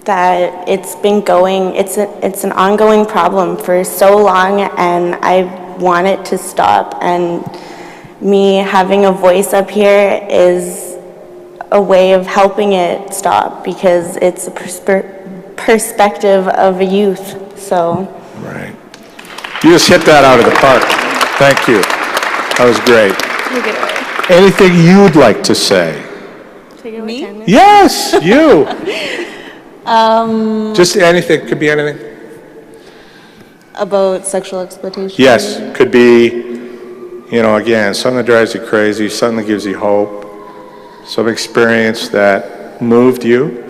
That it's been going, it's an ongoing problem for so long, and I want it to stop, and me having a voice up here is a way of helping it stop, because it's a perspective of a youth, so. Right. You just hit that out of the park. Thank you. That was great. You get away. Anything you'd like to say? Me? Yes, you. Just anything, could be anything. About sexual exploitation? Yes, could be, you know, again, something that drives you crazy, something that gives you hope, some experience that moved you.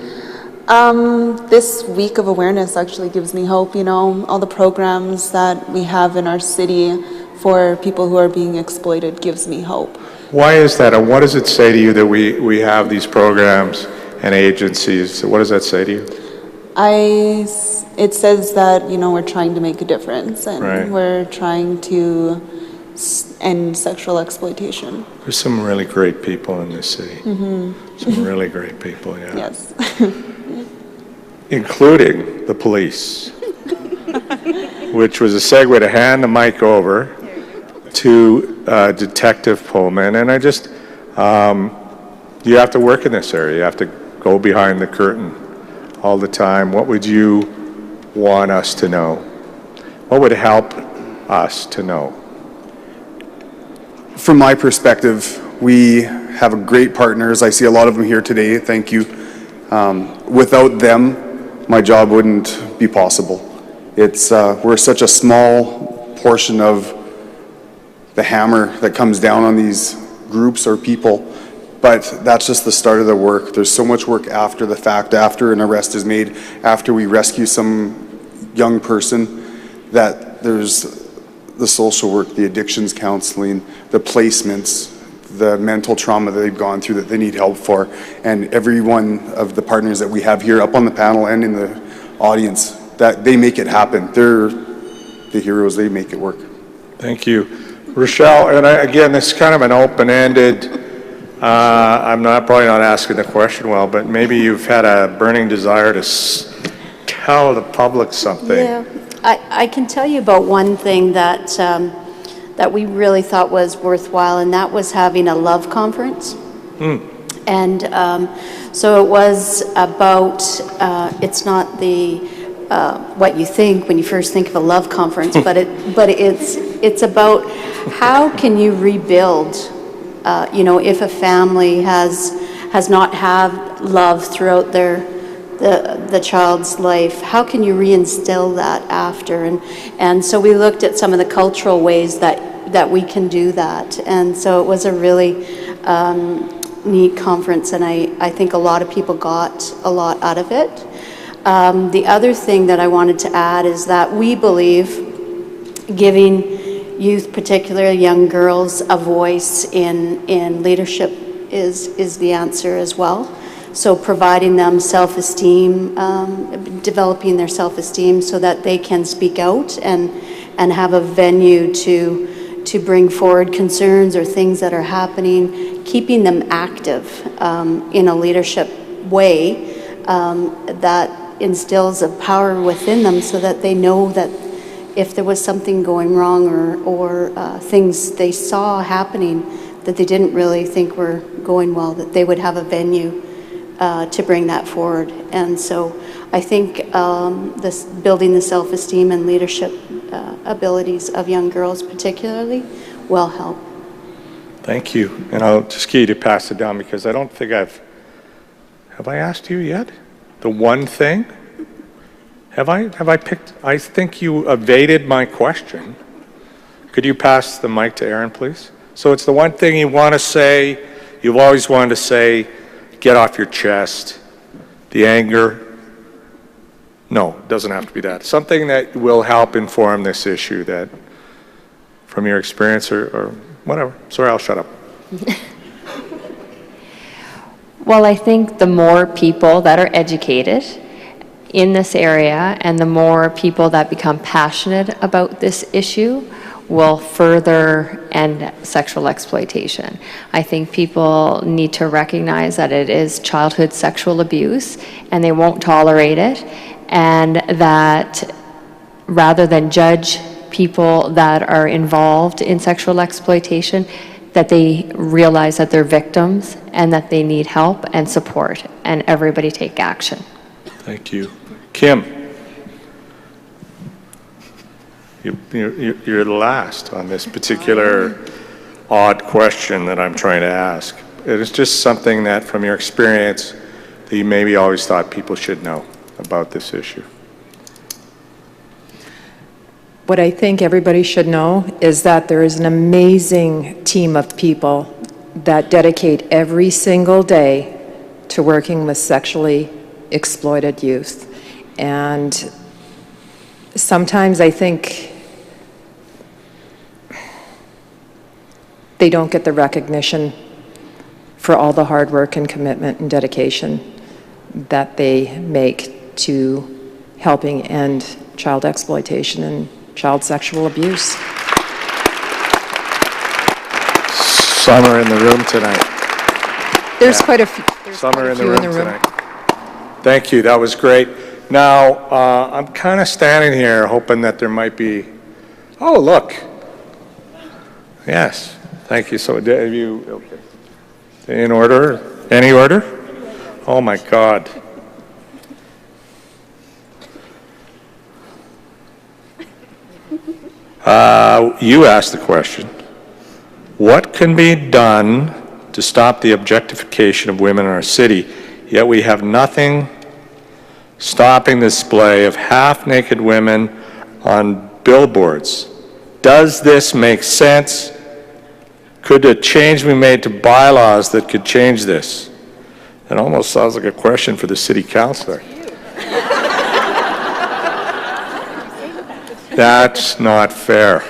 This week of awareness actually gives me hope, you know, all the programs that we have in our city for people who are being exploited gives me hope. Why is that, and what does it say to you that we have these programs and agencies? What does that say to you? It says that, you know, we're trying to make a difference, and Right. we're trying to end sexual exploitation. There's some really great people in this city. Mm-hmm. Some really great people, yeah. Yes. Including the police, which was a segue to hand the mic over to Detective Pullman. And I just, you have to work in this area. You have to go behind the curtain all the time. What would you want us to know? What would help us to know? From my perspective, we have great partners. I see a lot of them here today. Thank you. Without them, my job wouldn't be possible. We're such a small portion of the hammer that comes down on these groups or people, but that's just the start of the work. There's so much work after the fact, after an arrest is made, after we rescue some young person, that there's the social work, the addictions counseling, the placements, the mental trauma that they've gone through that they need help for. And every one of the partners that we have here up on the panel and in the audience, that they make it happen. They're the heroes, they make it work. Thank you. Rochelle, and again, this is kind of an open-ended, I'm probably not asking the question well, but maybe you've had a burning desire to tell the public something. Yeah, I can tell you about one thing that that we really thought was worthwhile, and that was having a love conference. And so it was about, it's not the what you think when you first think of a love conference, but it's about how can you rebuild If a family has not had love throughout the child's life, how can you reinstill that after? And so we looked at some of the cultural ways that we can do that. And so it was a really neat conference, and I think a lot of people got a lot out of it. The other thing that I wanted to add is that we believe giving youth, particularly young girls, a voice in leadership is the answer as well. So providing them self-esteem, developing their self-esteem so that they can speak out and have a venue to bring forward concerns or things that are happening, keeping them active in a leadership way that instills a power within them so that they know that if there was something going wrong or things they saw happening that they didn't really think were going well, that they would have a venue to bring that forward. And so I think this building the self-esteem and leadership abilities of young girls particularly will help. Thank you. And I'll just get you to pass it down because I don't think have I asked you yet? The one thing? Have I picked? I think you evaded my question. Could you pass the mic to Aaron, please? So it's the one thing you want to say, you've always wanted to say, get off your chest, the anger. No, it doesn't have to be that. Something that will help inform this issue that, from your experience or whatever. Sorry, I'll shut up. Well, I think the more people that are educated in this area and the more people that become passionate about this issue will further end sexual exploitation. I think people need to recognize that it is childhood sexual abuse and they won't tolerate it, and that rather than judge people that are involved in sexual exploitation, that they realize that they're victims and that they need help and support, and everybody take action. Thank you. Kim, you're the last on this particular odd question that I'm trying to ask. It is just something that, from your experience, that you maybe always thought people should know about this issue. What I think everybody should know is that there is an amazing team of people that dedicate every single day to working with sexually exploited youth. And sometimes I think they don't get the recognition for all the hard work and commitment and dedication that they make to helping end child exploitation and child sexual abuse. Some are in the room tonight. There's quite a few. Some are in the room tonight. Thank you, that was great. Now, I'm kind of standing here hoping that there might be, oh, look. Yes, thank you. So, have you, okay. In order? Any order? Oh my God. You asked the question, what can be done to stop the objectification of women in our city, yet we have nothing stopping the display of half-naked women on billboards? Does this make sense? Could a change be made to bylaws that could change this? It almost sounds like a question for the city councilor. That's not fair.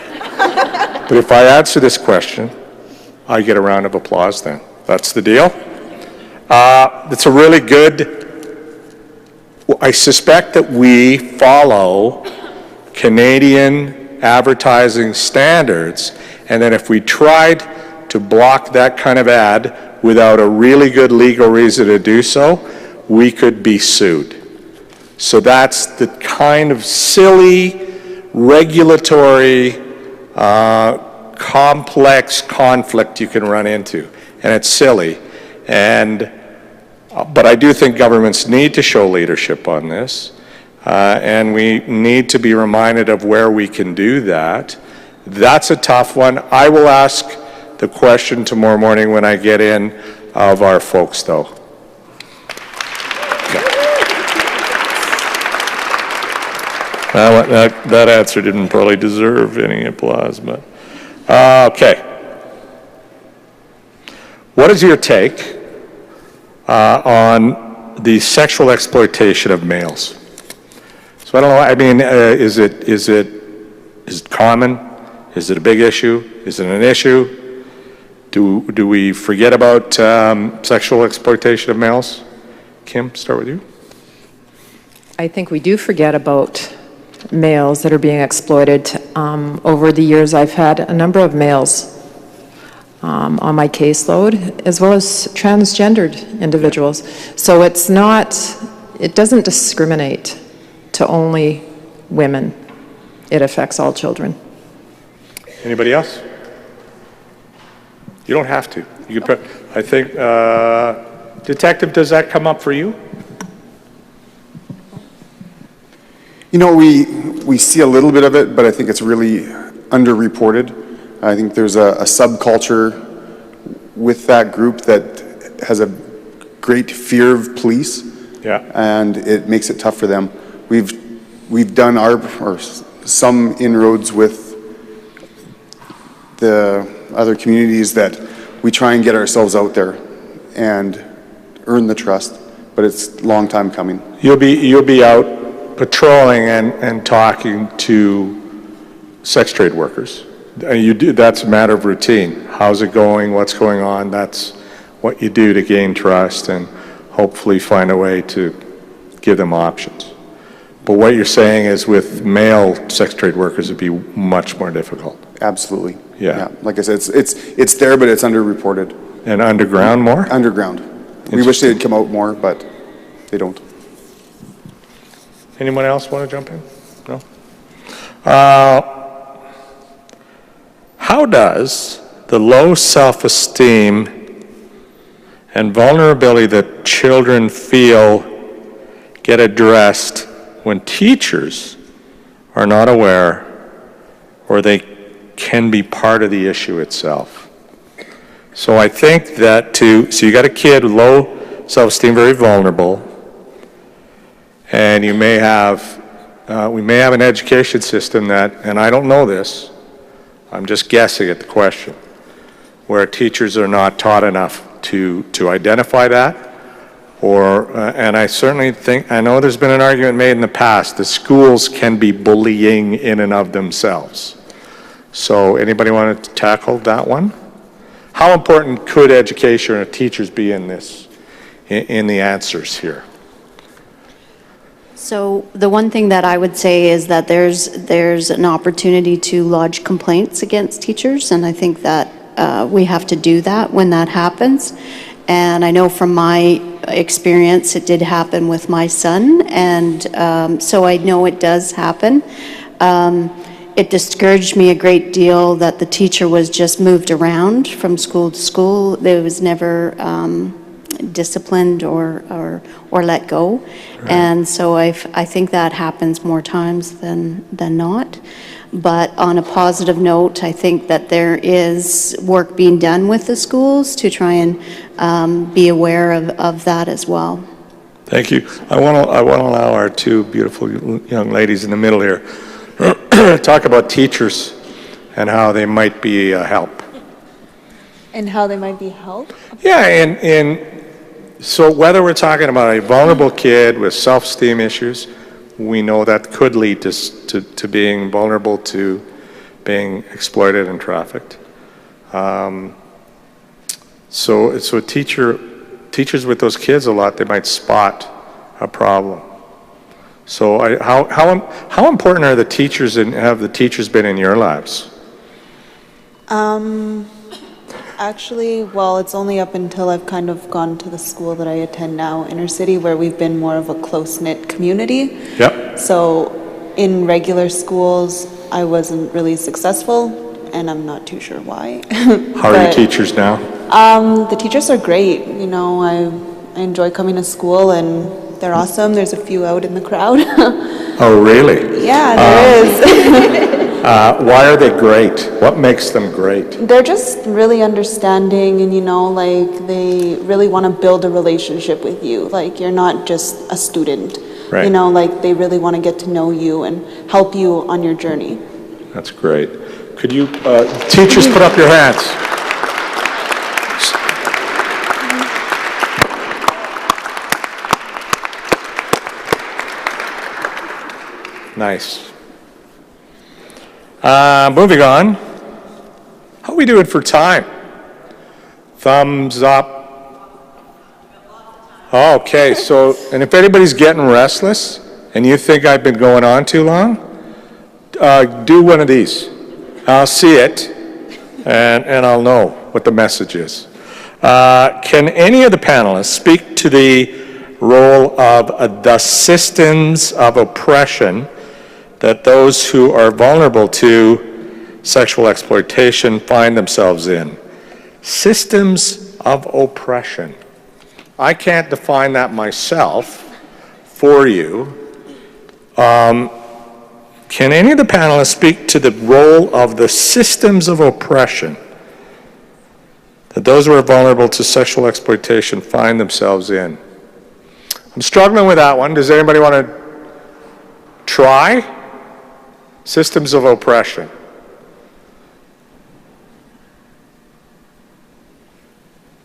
But if I answer this question, I get a round of applause then. That's the deal. It's a really good, I suspect that we follow Canadian advertising standards, and then if we tried to block that kind of ad without a really good legal reason to do so, we could be sued. So that's the kind of silly regulatory complex conflict you can run into, and it's silly. But I do think governments need to show leadership on this, and we need to be reminded of where we can do that. That's a tough one. I will ask the question tomorrow morning when I get in of our folks, though. Well, that answer didn't probably deserve any applause, but okay. What is your take on the sexual exploitation of males? So I don't know. I mean, is it common? Is it a big issue? Is it an issue? Do we forget about sexual exploitation of males? Kim, start with you. I think we do forget about males that are being exploited. Over the years, I've had a number of males on my caseload, as well as transgendered individuals. So it doesn't discriminate to only women. It affects all children. Anybody else? You don't have to. You can I think, Detective, does that come up for you? You know, we see a little bit of it, but I think it's really underreported. I think there's a subculture with that group that has a great fear of police. Yeah. And it makes it tough for them. We've done some inroads with the other communities that we try and get ourselves out there and earn the trust, but it's a long time coming. You'll be out patrolling and talking to sex trade workers. That's a matter of routine. How's it going? What's going on? That's what you do to gain trust and hopefully find a way to give them options. But what you're saying is with male sex trade workers, it'd be much more difficult. Absolutely. Yeah. Like I said, it's there, but it's underreported. And underground more? Underground. We wish they'd come out more, but they don't. Anyone else want to jump in? No? How does the low self-esteem and vulnerability that children feel get addressed when teachers are not aware or they can be part of the issue itself? So I think that so you got a kid with low self-esteem, very vulnerable, and you may have, we may have an education system that, and I don't know this, I'm just guessing at the question, where teachers are not taught enough to identify that, and I certainly think, I know there's been an argument made in the past that schools can be bullying in and of themselves. So anybody want to tackle that one? How important could education or teachers be in this, in the answers here? So the one thing that I would say is that there's an opportunity to lodge complaints against teachers, and I think that we have to do that when that happens. And I know from my experience it did happen with my son, and so I know it does happen. It discouraged me a great deal that the teacher was just moved around from school to school. There was never disciplined or let go. Right. And so I think that happens more times than not. But on a positive note, I think that there is work being done with the schools to try and be aware of that as well. Thank you. I want to allow our two beautiful young ladies in the middle here talk about teachers and how they might be help. And how they might be help? Yeah, so whether we're talking about a vulnerable kid with self-esteem issues, we know that could lead to being vulnerable to being exploited and trafficked. So teachers with those kids a lot, they might spot a problem. So how important are the teachers and have the teachers been in your lives? Actually, well, it's only up until I've kind of gone to the school that I attend now, inner city, where we've been more of a close-knit community. Yep. So in regular schools, I wasn't really successful, and I'm not too sure why. How are your teachers now? The teachers are great. You know, I enjoy coming to school, and they're awesome. There's a few out in the crowd. Oh, really? Yeah, there is. Why are they great? What makes them great? They're just really understanding, and like they really want to build a relationship with you. Like you're not just a student. Right. Like they really want to get to know you and help you on your journey. That's great. Could you, teachers, put up your hands? Nice. Moving on. How are we doing for time? Thumbs up. Okay, so, and if anybody's getting restless and you think I've been going on too long, do one of these. I'll see it and I'll know what the message is. Can any of the panelists speak to the role of the systems of oppression that those who are vulnerable to sexual exploitation find themselves in? Systems of oppression. I can't define that myself for you. Can any of the panelists speak to the role of the systems of oppression that those who are vulnerable to sexual exploitation find themselves in? I'm struggling with that one. Does anybody want to try? Systems of oppression.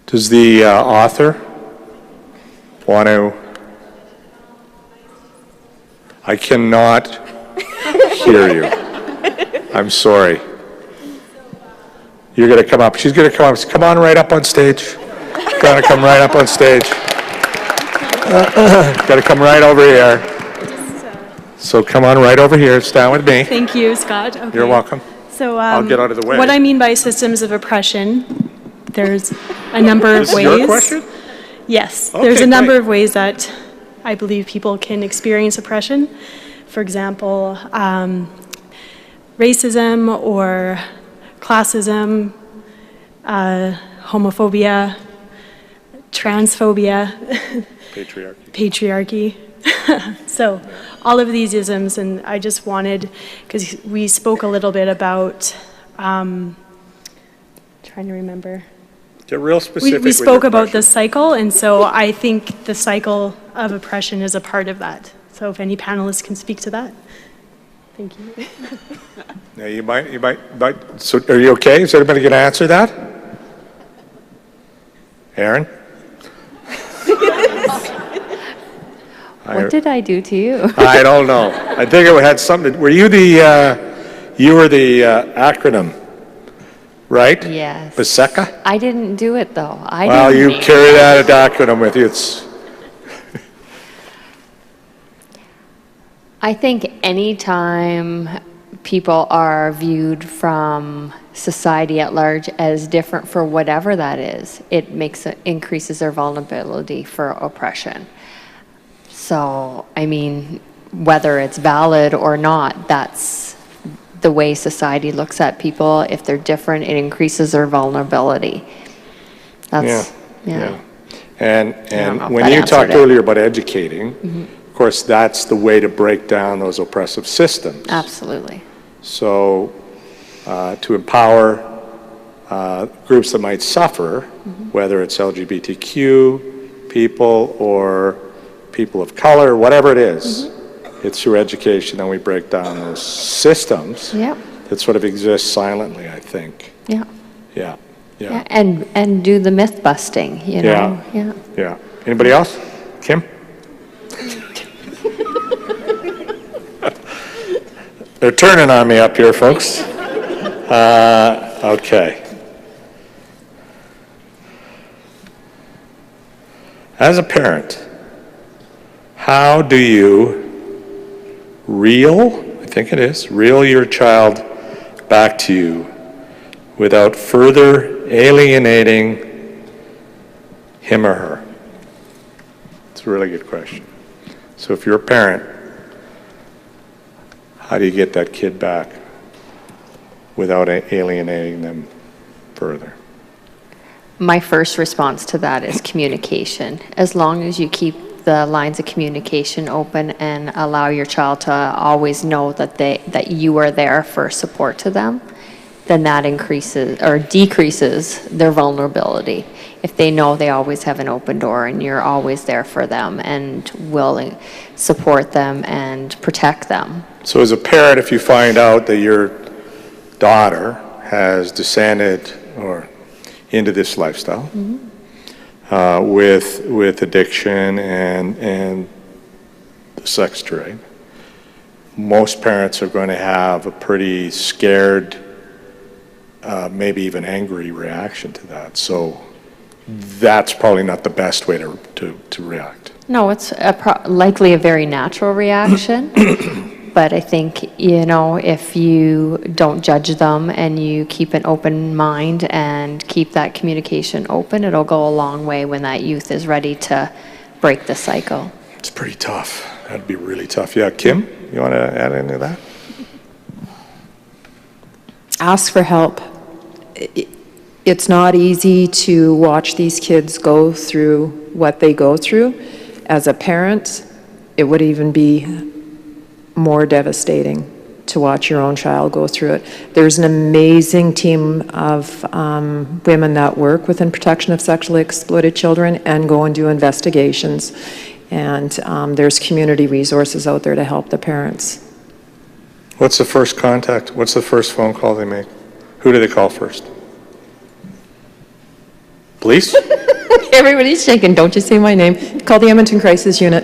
Does the author want to? I cannot hear you. I'm sorry. You're going to come up. She's going to come up. Come on right up on stage. Got to come right up on stage. Got to come right over here. So come on right over here. Stand with me. Thank you, Scott. Okay. You're welcome. So I'll get out of the way. What I mean by systems of oppression, there's a number of ways. This is your question? Yes. Okay, there's a number great. of ways that I believe people can experience oppression. For example, racism or classism, homophobia, transphobia, patriarchy. So all of these isms, and I just wanted, because we spoke a little bit about, trying to remember. Get real specific. We spoke about the cycle, and so I think the cycle of oppression is a part of that. So if any panelists can speak to that. Thank you. Now you might, so are you okay? Is anybody going to answer that? Aaron? What did I do to you? I don't know. I think it had something. Were you the? You were the acronym, right? Yes. BSECA? I didn't do it though. Well, you carry that acronym with you. It's. I think anytime people are viewed from society at large as different for whatever that is, it increases their vulnerability for oppression. So, I mean, whether it's valid or not, that's the way society looks at people. If they're different, it increases their vulnerability. That's, yeah. And when you talked earlier about educating, of course, that's the way to break down those oppressive systems. Absolutely. So, to empower groups that might suffer, whether it's LGBTQ people or people of color, whatever it is, it's through education that we break down those systems that sort of exist silently, I think. Yeah. And do the myth busting, you know? Yeah. Anybody else? Kim? They're turning on me up here, folks. Okay. As a parent, how do you reel your child back to you without further alienating him or her? It's a really good question. So if you're a parent, how do you get that kid back without alienating them further? My first response to that is communication. As long as you keep the lines of communication open and allow your child to always know that you are there for support to them, then that increases or decreases their vulnerability. If they know they always have an open door and you're always there for them and will support them and protect them. So as a parent, if you find out that your daughter has descended or into this lifestyle, with addiction and the sex trade, most parents are going to have a pretty scared, maybe even angry reaction to that. So that's probably not the best way to react. No, it's likely a very natural reaction. But I think, if you don't judge them and you keep an open mind and keep that communication open, it'll go a long way when that youth is ready to break the cycle. It's pretty tough. That'd be really tough. Yeah, Kim, you want to add any of that? Ask for help. It's not easy to watch these kids go through what they go through. As a parent, it would even be more devastating to watch your own child go through it. There's an amazing team of women that work within protection of sexually exploited children and go and do investigations. And there's community resources out there to help the parents. What's the first contact? What's the first phone call they make? Who do they call first? Police? Everybody's shaking. Don't you say my name. Call the Edmonton Crisis Unit.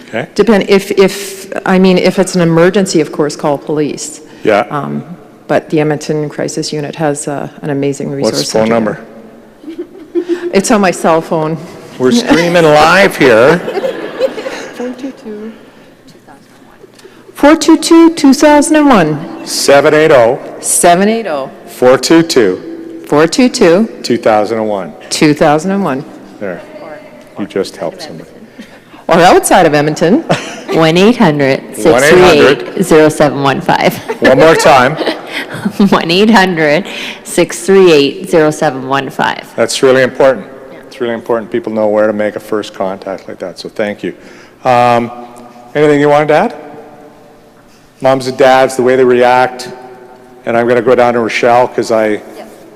Okay. Depend if it's an emergency, of course, call police. Yeah. But the Edmonton Crisis Unit has an amazing resource. What's the phone number? It's on my cell phone. We're streaming live here. 422-2001. 780. 780. 422. 422. 2001. 2001. There. You just helped somebody. Or outside of Edmonton. 1-800-638-0715. One more time. 1-800-638-0715. That's really important. It's really important people know where to make a first contact like that, so thank you. Anything you wanted to add? Moms and dads, the way they react, and I'm going to go down to Rochelle because I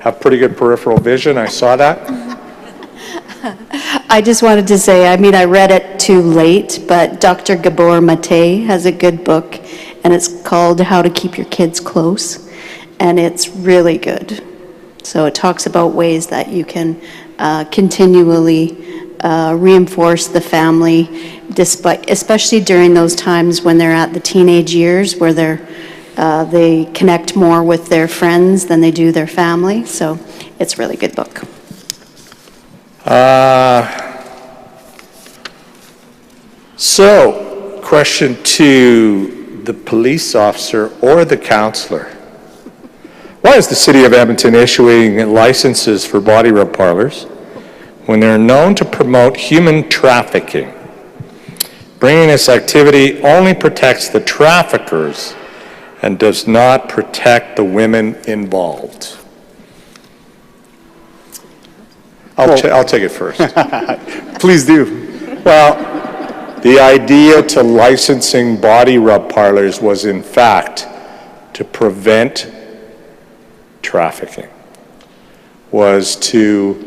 have pretty good peripheral vision. I saw that. I just wanted to say, I read it too late, but Dr. Gabor Mate has a good book, and it's called How to Keep Your Kids Close, and it's really good. So it talks about ways that you can continually reinforce the family, especially during those times when they're at the teenage years, where they connect more with their friends than they do their family. So it's a really good book. So, question to the police officer or the counselor. Why is the City of Edmonton issuing licenses for body rub parlors when they're known to promote human trafficking? Bringing this activity only protects the traffickers and does not protect the women involved. I'll take it first. Please do. Well, the idea to licensing body rub parlors was in fact to prevent trafficking, was to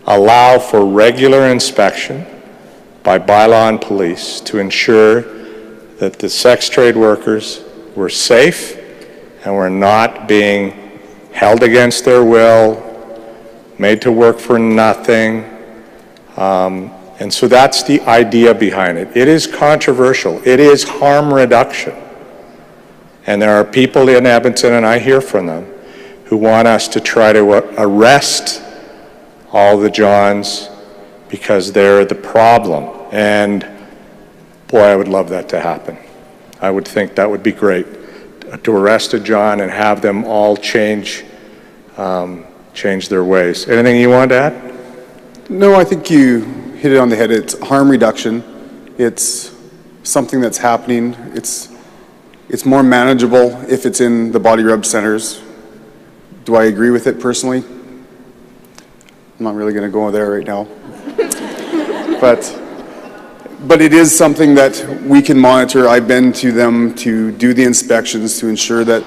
allow for regular inspection by bylaw and police to ensure that the sex trade workers were safe and were not being held against their will, made to work for nothing. And so that's the idea behind it. It is controversial. It is harm reduction. And there are people in Edmonton, and I hear from them, who want us to try to arrest all the Johns because they're the problem. And boy, I would love that to happen. I would think that would be great, to arrest a John and have them all change their ways. Anything you want to add? No, I think you hit it on the head. It's harm reduction. It's something that's happening. It's more manageable if it's in the body rub centers. Do I agree with it personally? I'm not really going to go there right now. But But it is something that we can monitor. I've been to them to do the inspections to ensure that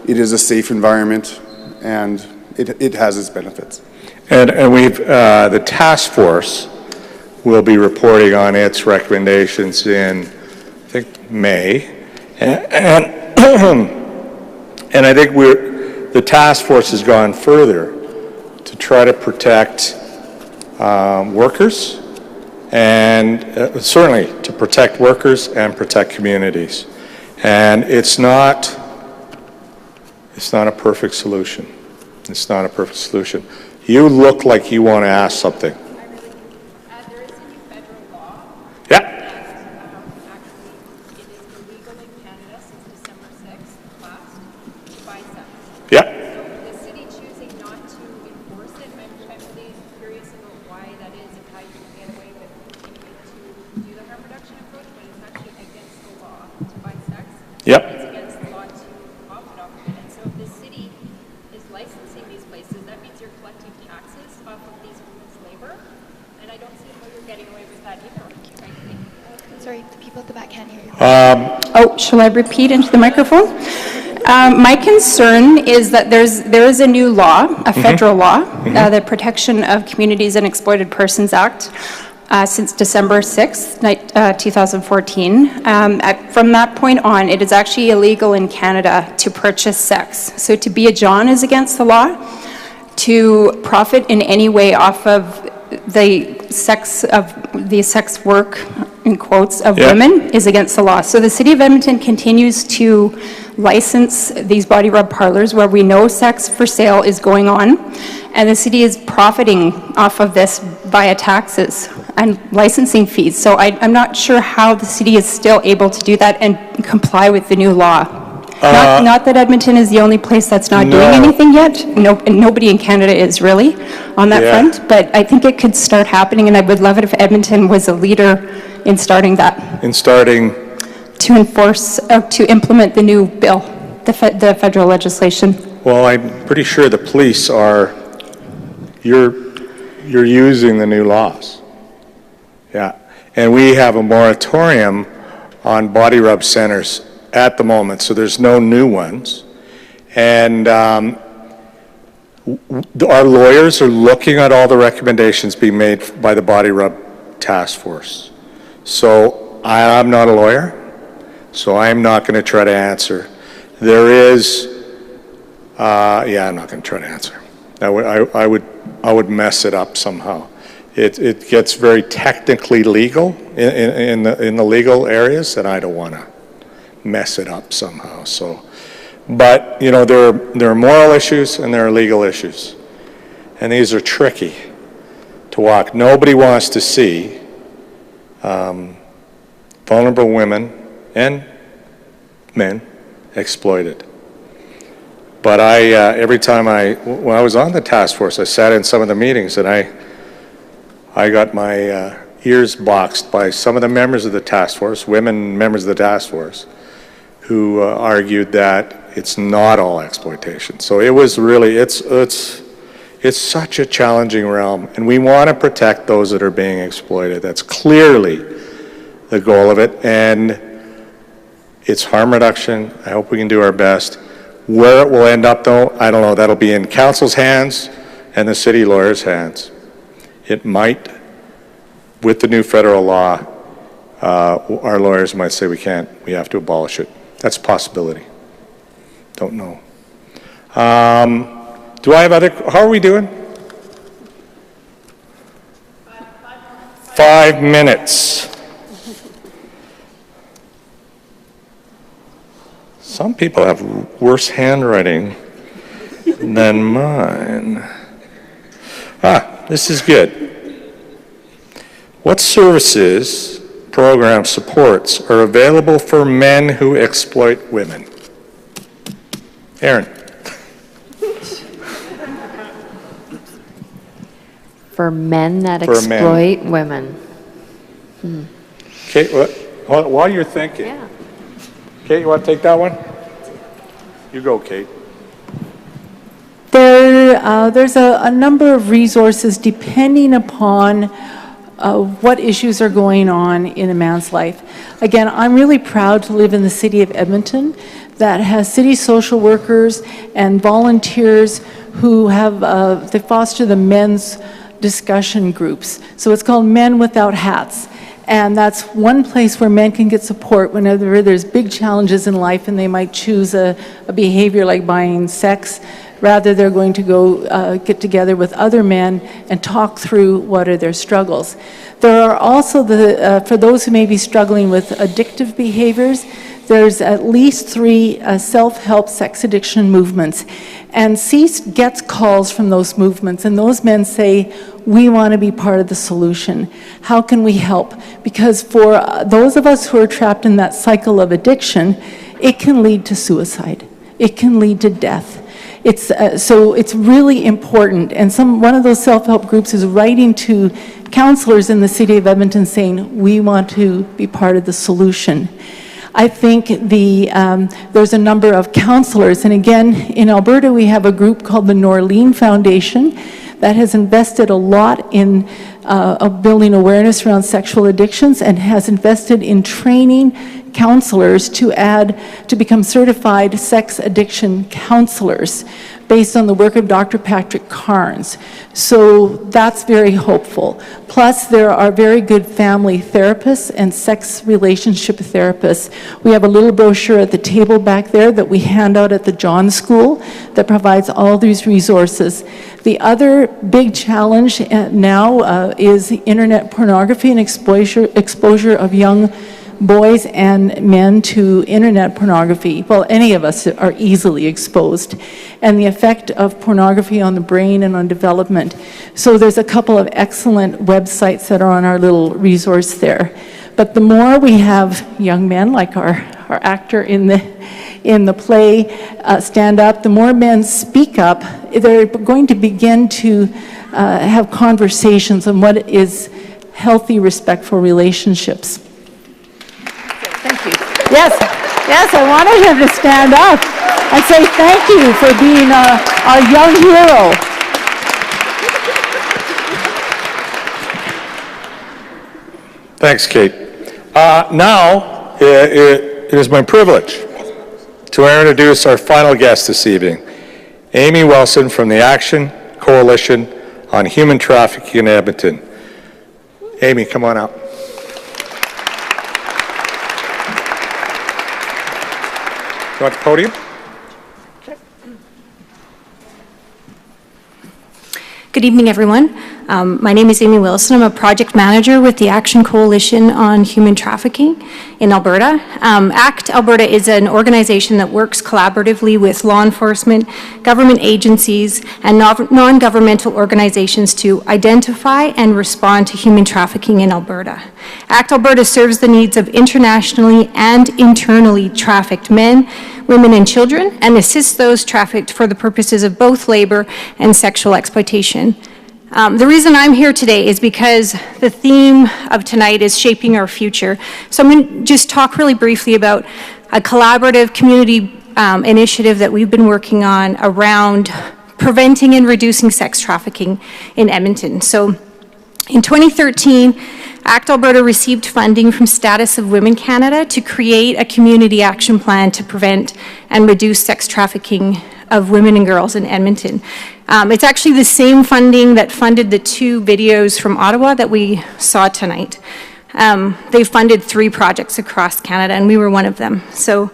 it is a safe environment, and it has its benefits. And we've, the task force will be reporting on its recommendations in, I think, May. And I think the task force has gone further to try to protect workers, and certainly to protect workers and protect communities. And it's not a perfect solution. It's not a perfect solution. You look like you want to ask something. There is a new federal law. Yeah. Actually, it is illegal in Canada since December 6th last to buy sex. Yeah. So the city choosing not to enforce it, I'm really curious about why that is and how you can get away with continuing to do the harm reduction approach when it's actually against the law to buy sex. Yep. It's against the law to profit off of it. And so if the city is licensing these places, that means you're collecting taxes off of these women's labor, and I don't see how you're getting away with that either, frankly. Sorry, the people at the back can't hear you. Shall I repeat into the microphone? My concern is that there is a new law, a federal law, the Protection of Communities and Exploited Persons Act, since December 6th, 2014. From that point on, it is actually illegal in Canada to purchase sex. So to be a John is against the law. To profit in any way off of the sex work, in quotes, of women is against the law. So the City of Edmonton continues to license these body rub parlors where we know sex for sale is going on, and the city is profiting off of this via taxes and licensing fees. So I'm not sure how the city is still able to do that and comply with the new law. Not that Edmonton is the only place that's not doing anything yet. Nobody in Canada is really on that front, but I think it could start happening, and I would love it if Edmonton was a leader in starting that. In starting? To enforce, to implement the new bill, the federal legislation. Well, I'm pretty sure the police are, you're using the new laws. Yeah. And we have a moratorium on body rub centers at the moment, so there's no new ones. And our lawyers are looking at all the recommendations being made by the body rub task force. So I'm not a lawyer, so I'm not going to try to answer. There is, I'm not going to try to answer. I would mess it up somehow. It gets very technically legal in the legal areas, and I don't want to mess it up somehow. So, but there are moral issues and there are legal issues, and these are tricky to walk. Nobody wants to see vulnerable women and men exploited. But every time when I was on the task force, I sat in some of the meetings, and I got my ears boxed by some of the members of the task force, women members of the task force, who argued that it's not all exploitation. So it was really, it's such a challenging realm, and we want to protect those that are being exploited. That's clearly the goal of it, and it's harm reduction. I hope we can do our best. Where it will end up, though, I don't know. That'll be in council's hands and the city lawyers' hands. It might, with the new federal law, our lawyers might say we have to abolish it. That's a possibility. Don't know. Do I have how are we doing? 5 minutes. Some people have worse handwriting than mine. This is good. What services, programs, supports are available for men who exploit women? Aaron. For men that exploit women. Kate, while you're thinking. Kate, you want to take that one? You go, Kate. There's a number of resources depending upon what issues are going on in a man's life. Again, I'm really proud to live in the city of Edmonton that has city social workers and volunteers who have, they foster the men's discussion groups. So it's called Men Without Hats. And that's one place where men can get support whenever there's big challenges in life and they might choose a behavior like buying sex. Rather, they're going to go get together with other men and talk through what are their struggles. There are also, for those who may be struggling with addictive behaviors, there's at least 3 self-help sex addiction movements. And CEASE gets calls from those movements, and those men say, we want to be part of the solution. How can we help? Because for those of us who are trapped in that cycle of addiction, it can lead to suicide. It can lead to death. So it's really important. And one of those self-help groups is writing to counselors in the city of Edmonton saying, we want to be part of the solution. I think there's a number of counselors, and again, in Alberta we have a group called the Norleen Foundation that has invested a lot in building awareness around sexual addictions and has invested in training counselors to become certified sex addiction counselors based on the work of Dr. Patrick Carnes. So that's very hopeful. Plus, there are very good family therapists and sex relationship therapists. We have a little brochure at the table back there that we hand out at the John School that provides all these resources. The other big challenge now is internet pornography and exposure of young boys and men to internet pornography. Well, any of us are easily exposed, and the effect of pornography on the brain and on development. So there's a couple of excellent websites that are on our little resource there. But the more we have young men, like our actor in the play, stand up, the more men speak up, they're going to begin to have conversations on what is healthy, respectful relationships. Thank you. Yes, I wanted him to stand up and say thank you for being our young hero. Thanks, Kate. Now, it is my privilege to introduce our final guest this evening, Amy Wilson from the Action Coalition on Human Trafficking in Edmonton. Amy, come on up. You want the podium? Good evening, everyone. My name is Amy Wilson. I'm a project manager with the Action Coalition on Human Trafficking in Alberta. ACT Alberta is an organization that works collaboratively with law enforcement, government agencies, and non-governmental organizations to identify and respond to human trafficking in Alberta. ACT Alberta serves the needs of internationally and internally trafficked men, women, and children, and assists those trafficked for the purposes of both labor and sexual exploitation. The reason I'm here today is because the theme of tonight is shaping our future. So I'm going to just talk really briefly about a collaborative community initiative that we've been working on around preventing and reducing sex trafficking in Edmonton. So in 2013, ACT Alberta received funding from Status of Women Canada to create a community action plan to prevent and reduce sex trafficking of women and girls in Edmonton. It's actually the same funding that funded the 2 videos from Ottawa that we saw tonight. They funded 3 projects across Canada, and we were one of them. So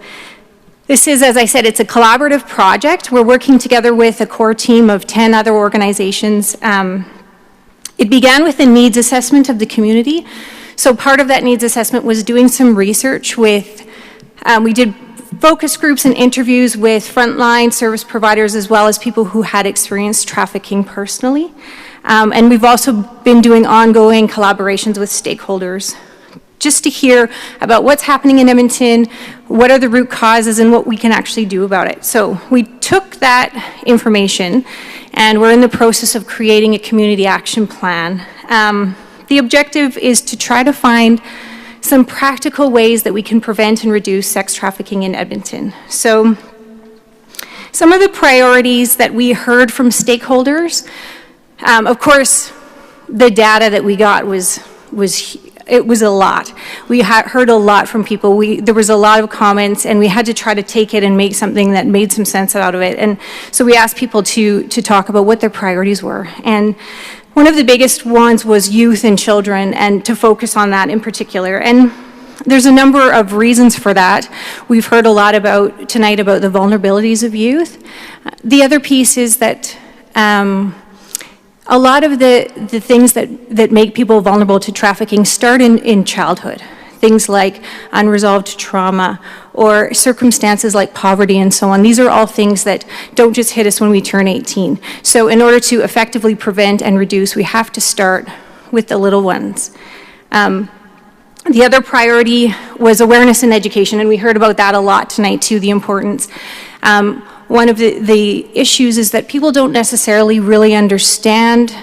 this is, as I said, it's a collaborative project. We're working together with a core team of 10 other organizations. It began with a needs assessment of the community. So part of that needs assessment was doing some research with, we did focus groups and interviews with frontline service providers as well as people who had experienced trafficking personally. And we've also been doing ongoing collaborations with stakeholders just to hear about what's happening in Edmonton, what are the root causes, and what we can actually do about it. So we took that information and we're in the process of creating a community action plan. The objective is to try to find some practical ways that we can prevent and reduce sex trafficking in Edmonton. So some of the priorities that we heard from stakeholders, of course, the data that we got was it was a lot. We heard a lot from people. There was a lot of comments, and we had to try to take it and make something that made some sense out of it. And so we asked people to talk about what their priorities were. And one of the biggest ones was youth and children, and to focus on that in particular. And there's a number of reasons for that. We've heard a lot tonight about the vulnerabilities of youth. The other piece is that a lot of the things that make people vulnerable to trafficking start in childhood. Things like unresolved trauma or circumstances like poverty and so on. These are all things that don't just hit us when we turn 18. So in order to effectively prevent and reduce, we have to start with the little ones. The other priority was awareness and education, and we heard about that a lot tonight too, the importance. One of the issues is that people don't necessarily really understand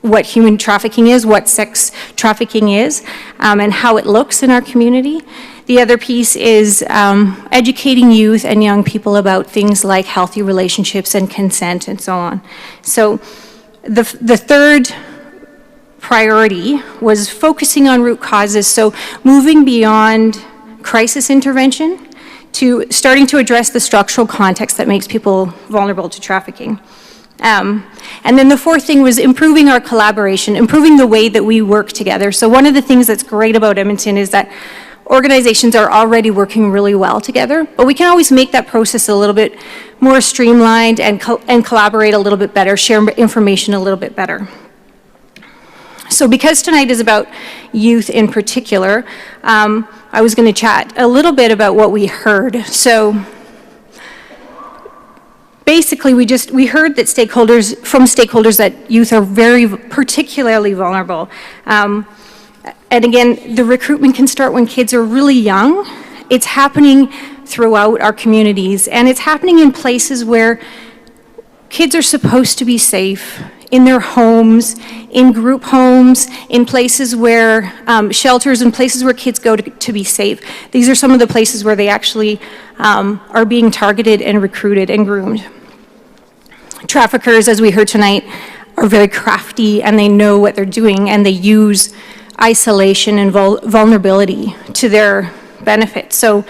what human trafficking is, what sex trafficking is, and how it looks in our community. The other piece is educating youth and young people about things like healthy relationships and consent and so on. So the third priority was focusing on root causes, so moving beyond crisis intervention to starting to address the structural context that makes people vulnerable to trafficking. And then the fourth thing was improving our collaboration, improving the way that we work together. So one of the things that's great about Edmonton is that organizations are already working really well together, but we can always make that process a little bit more streamlined and collaborate a little bit better, share information a little bit better. So because tonight is about youth in particular, I was going to chat a little bit about what we heard. So basically, we heard that from stakeholders that youth are very particularly vulnerable. And again, the recruitment can start when kids are really young. It's happening throughout our communities, and it's happening in places where kids are supposed to be safe, in their homes, in group homes, in places where, shelters and places where kids go to be safe. These are some of the places where they actually are being targeted and recruited and groomed. Traffickers, as we heard tonight, are very crafty, and they know what they're doing, and they use isolation and vulnerability to their benefit. So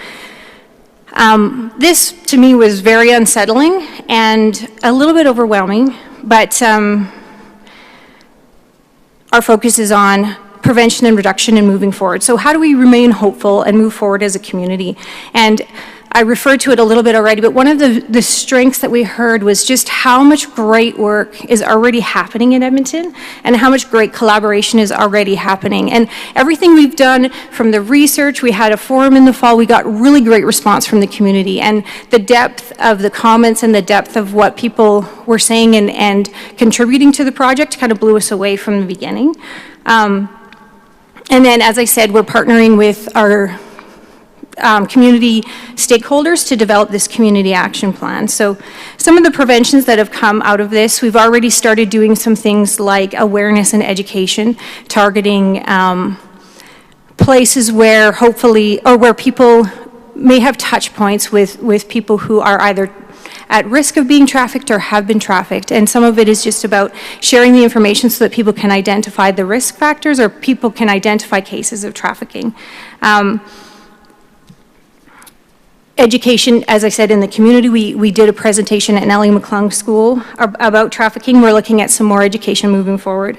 this, to me, was very unsettling and a little bit overwhelming. But our focus is on prevention and reduction and moving forward. So how do we remain hopeful and move forward as a community? And I referred to it a little bit already, but one of the strengths that we heard was just how much great work is already happening in Edmonton and how much great collaboration is already happening. And everything we've done from the research, we had a forum in the fall, we got really great response from the community, and the depth of the comments and the depth of what people were saying and contributing to the project kind of blew us away from the beginning. And then, as I said, we're partnering with our community stakeholders to develop this community action plan. So some of the preventions that have come out of this, we've already started doing some things like awareness and education, targeting places where hopefully, or where people may have touch points with people who are either at risk of being trafficked or have been trafficked. And some of it is just about sharing the information so that people can identify the risk factors or people can identify cases of trafficking. Education, as I said, in the community, we did a presentation at Nellie McClung School about trafficking. We're looking at some more education moving forward.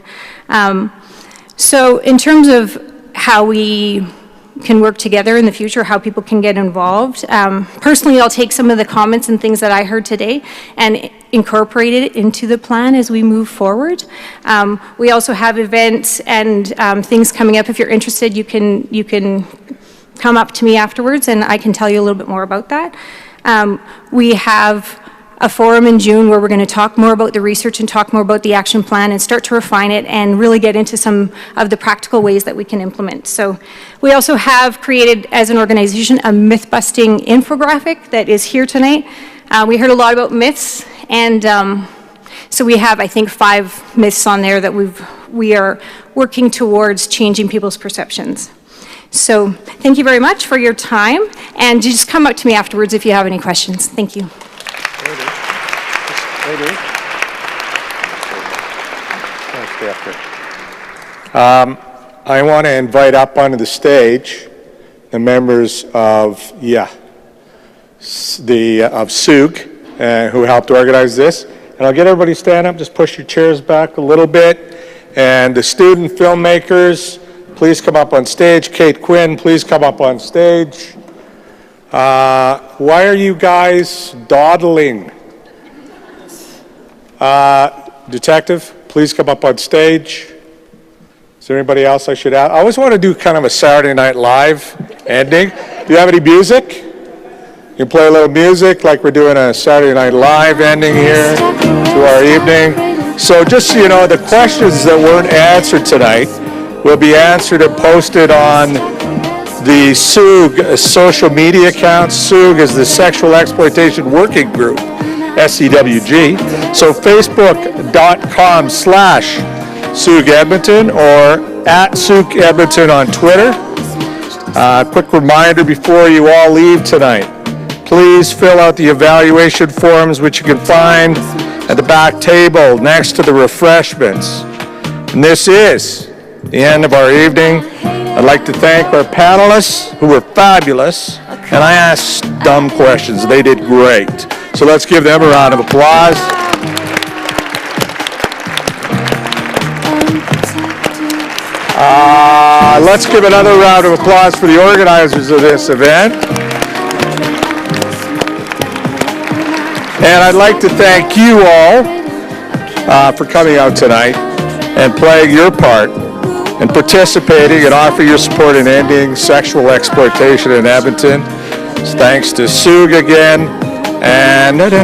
So in terms of how we can work together in the future, how people can get involved, personally, I'll take some of the comments and things that I heard today and incorporate it into the plan as we move forward. We also have events and things coming up. If you're interested, you can come up to me afterwards and I can tell you a little bit more about that. We have a forum in June where we're going to talk more about the research and talk more about the action plan and start to refine it and really get into some of the practical ways that we can implement. So we also have created as an organization a myth-busting infographic that is here tonight. We heard a lot about myths, and so we have, I think, 5 myths on there that we are working towards changing people's perceptions. So thank you very much for your time, and just come up to me afterwards if you have any questions. Thank you. I want to invite up onto the stage the members of, SUG, who helped organize this. And I'll get everybody to stand up, just push your chairs back a little bit. And the student filmmakers, please come up on stage. Kate Quinn, please come up on stage. Why are you guys dawdling? Detective, please come up on stage. Is there anybody else I should ask? I always want to do kind of a Saturday Night Live ending. Do you have any music? You can play a little music like we're doing a Saturday Night Live ending here to our evening. So just so you know, the questions that weren't answered tonight will be answered and posted on the SUG social media accounts. SUG is the Sexual Exploitation Working Group, SEWG. So facebook.com/SUG Edmonton or @SUG Edmonton on Twitter. Quick reminder before you all leave tonight. Please fill out the evaluation forms, which you can find at the back table next to the refreshments. And this is the end of our evening. I'd like to thank our panelists, who were fabulous, and I asked dumb questions. They did great. So let's give them a round of applause. Let's give another round of applause for the organizers of this event. And I'd like to thank you all for coming out tonight and playing your part and participating and offering your support in ending sexual exploitation in Edmonton. So thanks to SUG again. And okay,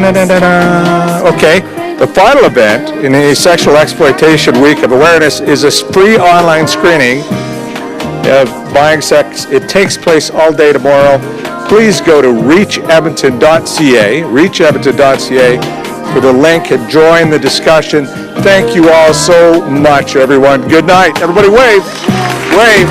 the final event in the Sexual Exploitation Week of Awareness is a free online screening of Buying Sex. It takes place all day tomorrow. Please go to reachedmonton.ca for the link and join the discussion. Thank you all so much, everyone. Good night. Everybody wave. Wave.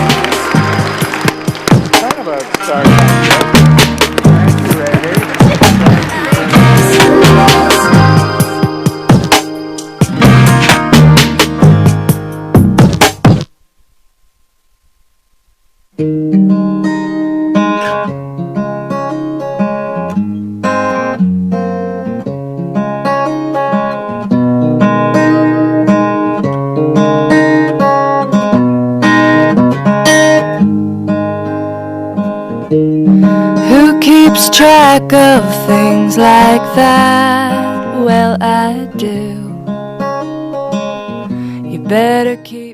Who keeps track of things like that? Well, I do. You better keep